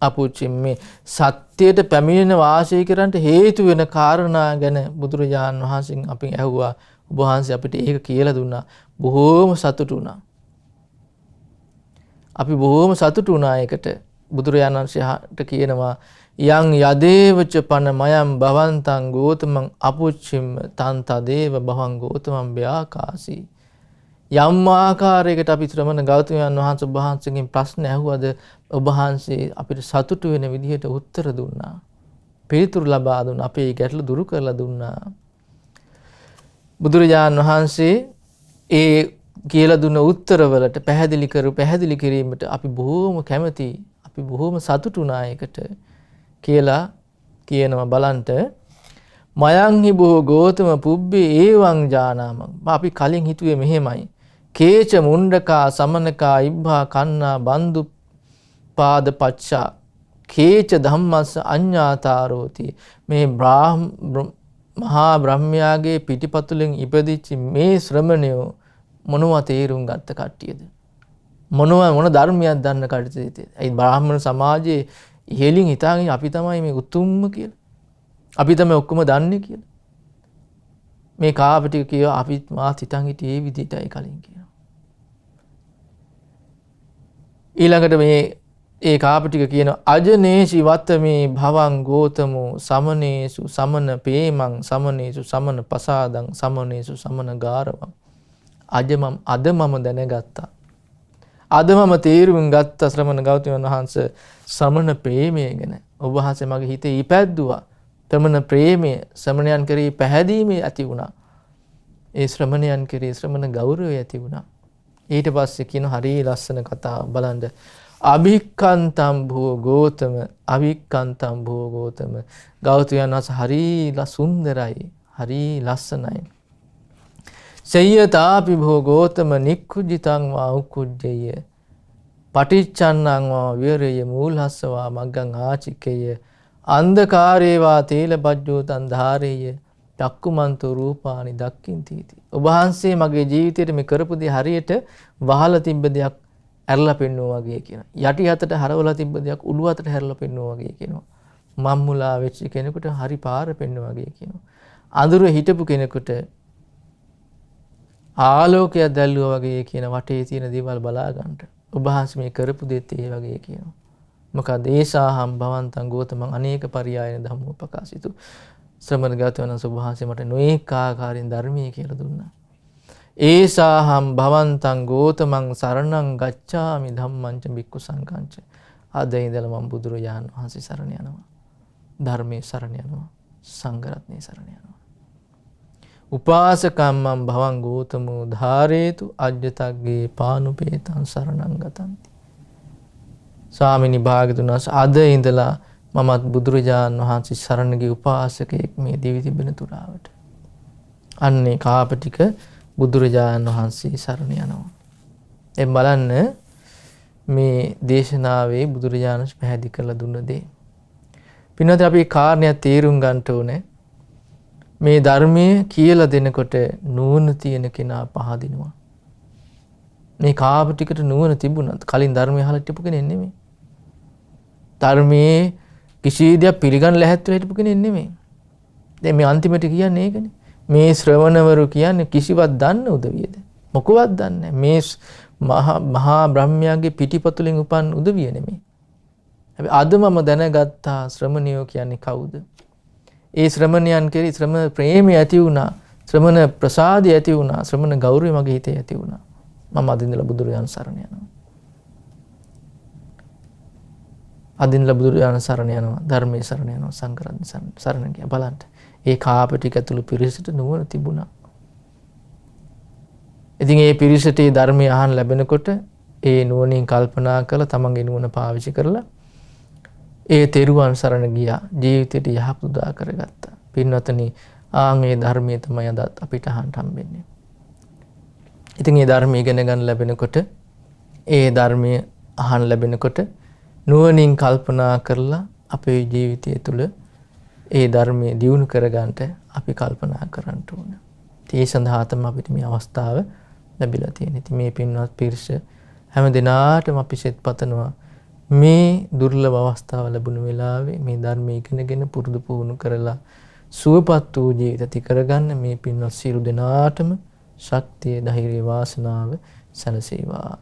අපුච්චිම්. මේ සත්‍යයට පැමිණෙන වාසය කරන්නට හේතු වෙන කාරණා ගැන බුදුරජාණන් වහන්සේගෙන් අපි ඇහුවා. ඔබ වහන්සේ අපිට ඒක කියලා දුන්නා. බොහෝම සතුටු වුණා. අපි බොහෝම සතුටු වුණා ඒකට. බුදුරජාණන් වහන්සේට කියනවා යං යදේවච පන මයං භවන්තං ගෝතමං අපුච්චිම් තන් තදේව භවං ගෝතමං ව්‍යාකාසී. යම් ආකාරයකට අපි ශ්‍රමණ ගෞතමයන් වහන්සේ ඔබ වහන්සේගෙන් ප්‍රශ්න ඇහුවද ඔබ වහන්සේ අපිට සතුටු වෙන විදිහට උත්තර දුන්නා. පිළිතුරු ලබා දුන්නා. අපේ ගැටලු දුරු කරලා දුන්නා. බුදුරජාණන් වහන්සේ ඒ කියලා දුන්න උත්තරවලට පැහැදිලි කිරීමට අපි බොහෝම කැමතියි. අපි බොහෝම සතුටු වුණා ඒකට කියලා කියනවා. බලන්ට මයං හිබෝ ගෝතම පුබ්බේ ඒවං ජානාමං. අපි කලින් හිතුවේ මෙහෙමයි. කේච මුණ්ඩකා සමනකා ඉබ්බා කන්නා බන්දු පාද පච්චා කේච ධම්මස්ස අඤ්ඤාතාරෝති. මේ මහා බ්‍රහ්මයාගේ පිටිපතුලෙන් ඉපදිච්ච මේ ශ්‍රමණයෝ මොනවා තේරුම් ගත්ත කට්ටියද? මොන ධර්මයක් දන්න කට්ටියද? ඒ බ්‍රාහ්මණ සමාජයේ ඉහළින් හිතාගෙන අපි තමයි මේ උතුම්ම කියලා. අපි තමයි ඔක්කොම දන්නේ කියලා. මේ කාව ටික කියව අපිත් මාත් හිතන් හිටියේ ඒ විදිහටයි කලින් කියනවා. ඊළඟට මේ ඒ කාව ටික කියනවා අජනේසි වත්තමේ භවං ගෝතමෝ සමනේසු සමන පේමං සමනේසු සමන පසාදං සමනේසු සමන ගාරවං. අද මම දැනගත්තා. අද මම තේරුම් ගත්ත ශ්‍රමණ ගෞතමයන් වහන්සේ සමන ප්‍රේමය ගැන. ඔබ වහන්සේ මගේ හිතේ ඉපැද්දුවා. ශ්‍රමණ ප්‍රේමය ශ්‍රමණයන් කෙරෙහි පැහැදීමේ ඇති වුණා. ඒ ශ්‍රමණයන් කෙරෙහි ශ්‍රමණ ගෞරවය ඇති වුණා. ඊට පස්සේ කියන හරිය ලස්සන කතාව බලන්න. අභික්ඛන්තම් භෝ ගෝතම අභික්ඛන්තම් භෝ ගෝතම. ගෞතමයන් වහන්සේ හරිය සුන්දරයි. හරිය ලස්සනයි. සය්‍යතාපි භෝ ගෝතම නික්ඛුජිතං වා උක්ඛුජ්ජය. පටිච්චන්නං වා විරය මූලහස්සවා මග්ගං ආචිකේය. අන්ධකාරේවා තේලබජ්ජෝතං ධාරේය. දක්කුමන්තෝ රූපානි දක්ඛින්තිති. ඔබ වහන්සේ මගේ ජීවිතේට මේ කරපු දේ හරියට වහලා තිබ්බ දෙයක් ඇරලා පෙන්නුවා වගේ කියනවා. යටි අතට හරවලා තිබ්බ දෙයක් උළු අතට හැරලා පෙන්නුවා වගේ කියනවා. මම්මුලා වෙච්ච කෙනෙකුට හරි පාර පෙන්නුවා වගේ කියනවා. අඳුර හිටපු කෙනෙකුට ආලෝකයක් දැල්ලුවා වගේ කියන වටේ තියෙන දේවල් බලා ගන්නට. ඔබ වහන්සේ මේ කරපු දෙත් ඒ වගේ කියනවා. මොකද ඒසාහම් භවන්තං ගෝතමං අනේක පරියායන ධම්මෝපකාශිතු. ශ්‍රමණ ගෞතමයන් වහන්සේ මට නොඑක ආකාරයෙන් ධර්මයේ කියලා දුන්නා. ඒසාහම් භවන්තං ගෝතමං සරණං ගච්ඡාමි ධම්මං ච බික්ඛු සංඝංච. අද ඉඳලා මම බුදුරජාණන් වහන්සේ සරණ යනවා. ධර්මයේ සරණ යනවා. සංඝ රත්නයේ සරණ යනවා. උපාසකම්මං භවං ගෝතමෝ ධාරේතු අජ්ජතග්ගේ පානුපේතං සරණං ගතන්ති. ස්වාමිනී භාග්‍යතුන් වහන්සේ අද ඉඳලා මමත් බුදුරජාණන් වහන්සේ සරණ ගිය උපාසකයෙක් මේ දිවි තිබෙන තුරාවට. අන්නේ කාප ටික බුදුරජාණන් වහන්සේ සරණ යනවා. දැන් බලන්න මේ දේශනාවේ බුදුරජාණන් පැහැදිලි කරලා දුන්න දේ. පින්නත් අපි කාරණයක් තේරුම් ගන්න ඕනේ. මේ ධර්මයේ කියලා දෙනකොට නුවණ තියෙන කෙනා පහදිනවා. මේ කාප ටිකට නුවණ තිබුණත් කලින් ධර්මය අහලා හිටපු කෙනෙක් නෙමෙයි. ධර්මයේ කිසි දෙයක් පිළිගන්න ලැහැත් වෙලා හිටපු කෙනෙක් නෙමෙයි. දැන් මේ අන්තිමට කියන්නේ ඒකනේ. මේ ශ්‍රවණවරු කියන්නේ කිසිවක් දන්න උදවියද? මොකවත් දන්නේ මේ මහා බ්‍රහ්මයාගේ පිටිපතුලෙන් උපන් උදවිය නෙමෙයි. හැබැයි අද මම දැනගත්තා ශ්‍රමණියෝ කියන්නේ කවුද? ඒ ශ්‍රමණයන් කෙරෙහි ශ්‍රමණ ප්‍රේමය ඇති වුණා. ශ්‍රමණ ප්‍රසාදය ඇති වුණා. ශ්‍රමණ ගෞරවය මගේ හිතේ ඇති වුණා. මම අදින්දලා බුදුරජාණන් සරණ යනවා. අදින්දලා බුදුරජාණන් සරණ යනවා. ධර්මයේ සරණ යනවා. සංඝරත්න සරණ ගියා බලන්න. ඒ කාපටික ඇතුළු පිරිසට නුවණ තිබුණා. ඉතින් ඒ පිරිසට ඒ ධර්මය අහන් ලැබෙනකොට ඒ නුවණින් කල්පනා කරලා තමන්ගේ නුවණ පාවිච්චි කරලා ඒ තෙරුවන් සරණ ගියා. ජීවිතයට යහපත් උදා කරගත්තා. පින්වත්නි ආන් ඒ ධර්මයේ තමයි අද අපිට අහන්න හම්බෙන්නේ. ඉතින් ඒ ධර්මය ඉගෙන ගන්න ලැබෙනකොට ඒ ධර්මය අහන් ලැබෙනකොට නුවණින් කල්පනා කරලා අපේ ජීවිතය තුළ ඒ ධර්මයේ දියුණු කරගන්නට අපි කල්පනා කරන්න ඕන. ඒ සඳහා තමයි අපිට මේ අවස්ථාව ලැබිලා තියෙන්නේ. ඉතින් මේ පින්වත් පිරිස හැම දිනාටම අපි සෙත් පතනවා මේ දුර්ලභ අවස්ථාව ලැබුණු වෙලාවේ මේ ධර්මයේ ඉගෙනගෙන පුරුදු පුහුණු කරලා සුවපත් වූ ජීවිත ඇති කරගන්න මේ පින්වත් සියලු දෙනාටම ශක්තිය, ධෛර්යය, වාසනාව සැලසේවා.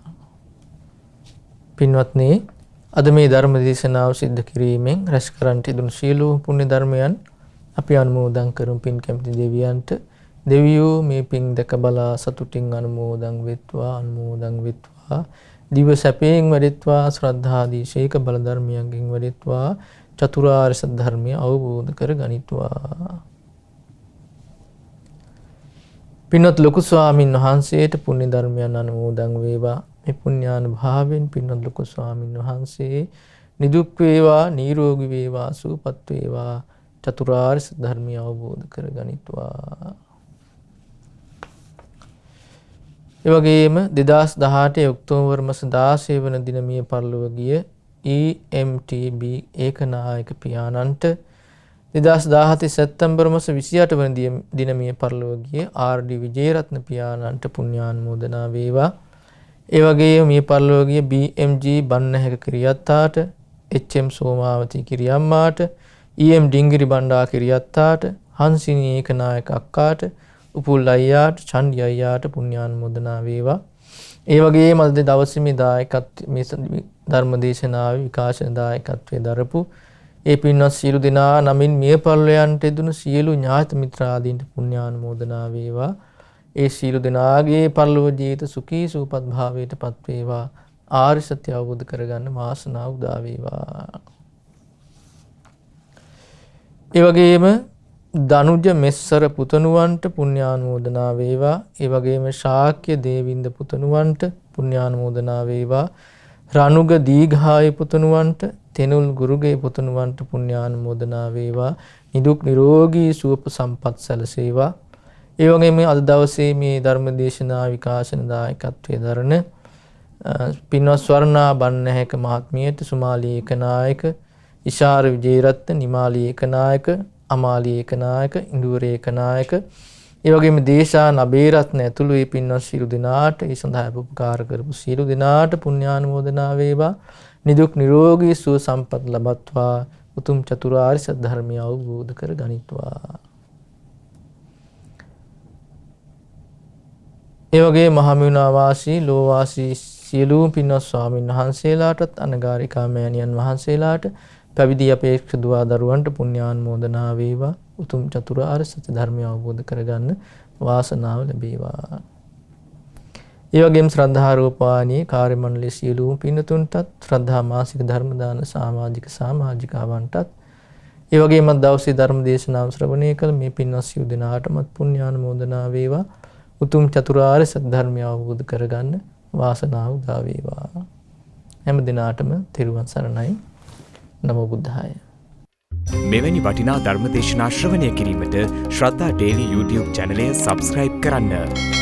පින්වත්නි අද මේ ධර්ම දේශනාව සිද්ධ කිරීමෙන් රැස් කරන්ට දුන් සියලු පුණ්‍ය ධර්මයන් අපි අනුමෝදන් කරමු. පින් කැමති දෙවියන්ට දෙවියෝ මේ පින් දැක බලා සතුටින් අනුමෝදන් වෙත්වා දිව සැපයෙන් වැඩෙත්වා ශ්‍රද්ධාදී ශේක බල ධර්මයන්ගෙන් වැඩෙත්වා චතුරාර්ය සත්‍ය ධර්මය අවබෝධ කර ගනිත්වා. පින්වත් ලොකු ස්වාමින් වහන්සේට පුණ්‍ය ධර්මයන් අනුමෝදන් වේවා. මේ පුණ්‍යානුභාවයෙන් පින්වත් ලොකු ස්වාමින් වහන්සේ නිදුක් වේවා, නිරෝගී වේවා, සුවපත් වේවා, චතුරාර්ය සත්‍ය ධර්මය අවබෝධ කර ගනිත්වා. ඒ වගේම 2018 ඔක්තෝබර් මාස 16 වන දින මිය පරලොව ගිය EMTB ඒකනායක පියාණන්ට 2017 සැප්තැම්බර් මාස 28 වන දින මිය පරලොව ගිය RD විජේරත්න පියාණන්ට පුණ්‍යානුමෝදනා වේවා. ඒ වගේම මිය පරලොව ගිය BMG බන්නහැක කිරියත්තාට, HM Somawathi කිරියම්මාට, EM Dingiri Banda කිරියත්තාට, හංසිනී Ekanayake අක්කාට, Upul අයියාට, චන්ඩි අයියාට පුණ්‍යානුමෝදනා වේවා. ඒ වගේම අද දවසේ මේ මේ ධර්ම දේශනාවේ විකාශන දායකත්වයේ දරපු ඒ පින්වත් සියලු දෙනා නමින් මිය පරලොවයන්ට දුණු සියලු ඥාති මිත්‍රාදීන්ට පුණ්‍යානුමෝදනා වේවා. ඒ සියලු දෙනාගේ පරලොව ජීවිත සුඛී සූපත් භාවයට පත් වේවා. ආර්ය සත්‍ය අවබෝධ කරගන්න වාසනාව උදා වේවා. ඒ වගේම දනුජ මෙස්සර පුතණුවන්ට පුණ්‍යානුමෝදනා වේවා. ඒ වගේම ශාක්‍ය දේවින්ද පුතණුවන්ට පුණ්‍යානුමෝදනා වේවා. රණුග දීඝාය පුතණුවන්ට, තෙනුල් ගුරුගේ පුතණුවන්ට පුණ්‍යානුමෝදනා වේවා. නිදුක් නිරෝගී සුවප සම්පත් සැලසේවා. ඒ වගේම අද දවසේ මේ ධර්ම දේශනා විකාශන දායකත්වයේ දරන පින්වත් ස්වර්ණා බන්නහැක මහත්මියට, සුමාලී ඒකනායක, ඉෂාර විජේරත්න, නිමාලී ඒකනායක, අමාලී ඒකනායක, ඉන්දුවර ඒකනායක, ඒ වගේම දේශා නබේරත්න ඇතුළු මේ පින්වත් සියලු දෙනාට ඒ සඳහා උපකාර කරපු සියලු දෙනාට පුණ්‍යානුමෝදනා වේවා. නිදුක් නිරෝගී සුව සම්පත් ලබත්වා. උතුම් චතුරාර්ය සත්‍ය ධර්මය අවබෝධ කර ගනිත්වා. ඒ වගේ මහමෙවුනා වාසී ලෝවාසී සියලුම පින්වත් ස්වාමීන් වහන්සේලාටත්, අනගාരികා මෑණියන් වහන්සේලාට, පැවිදි අපේක්ෂ දුවා දරුවන්ට පුණ්‍යානුමෝදනා වේවා. උතුම් චතුරාර්ය සත්‍ය ධර්මය අවබෝධ කරගන්න වාසනාව ලැබේවා. ඒ වගේම ශ්‍රද්ධා රූපවාහිනී කාර්ය මණ්ඩලයේ සියලුම පින්තුන්ටත්, ශ්‍රද්ධා මාසික ධර්ම දාන සමාජිකාවන්ටත්, ඒ වගේම දවසේ ධර්ම දේශනාව ශ්‍රවණය කළ මේ පින්වත් සියලු දෙනාටමත් පුණ්‍යානුමෝදනා වේවා. උතුම් චතුරාර්ය සත්‍ය ධර්මය අවබෝධ කරගන්න වාසනාව උදා වේවා. හැම දිනාටම තෙරුවන් සරණයි. නමෝ බුද්ධාය. මෙවැනි වටිනා ධර්ම දේශනා ශ්‍රවණය කිරීමට ශ්‍රද්ධා ඩේලි YouTube චැනලය සබ්ස්ක්‍රයිබ් කරන්න.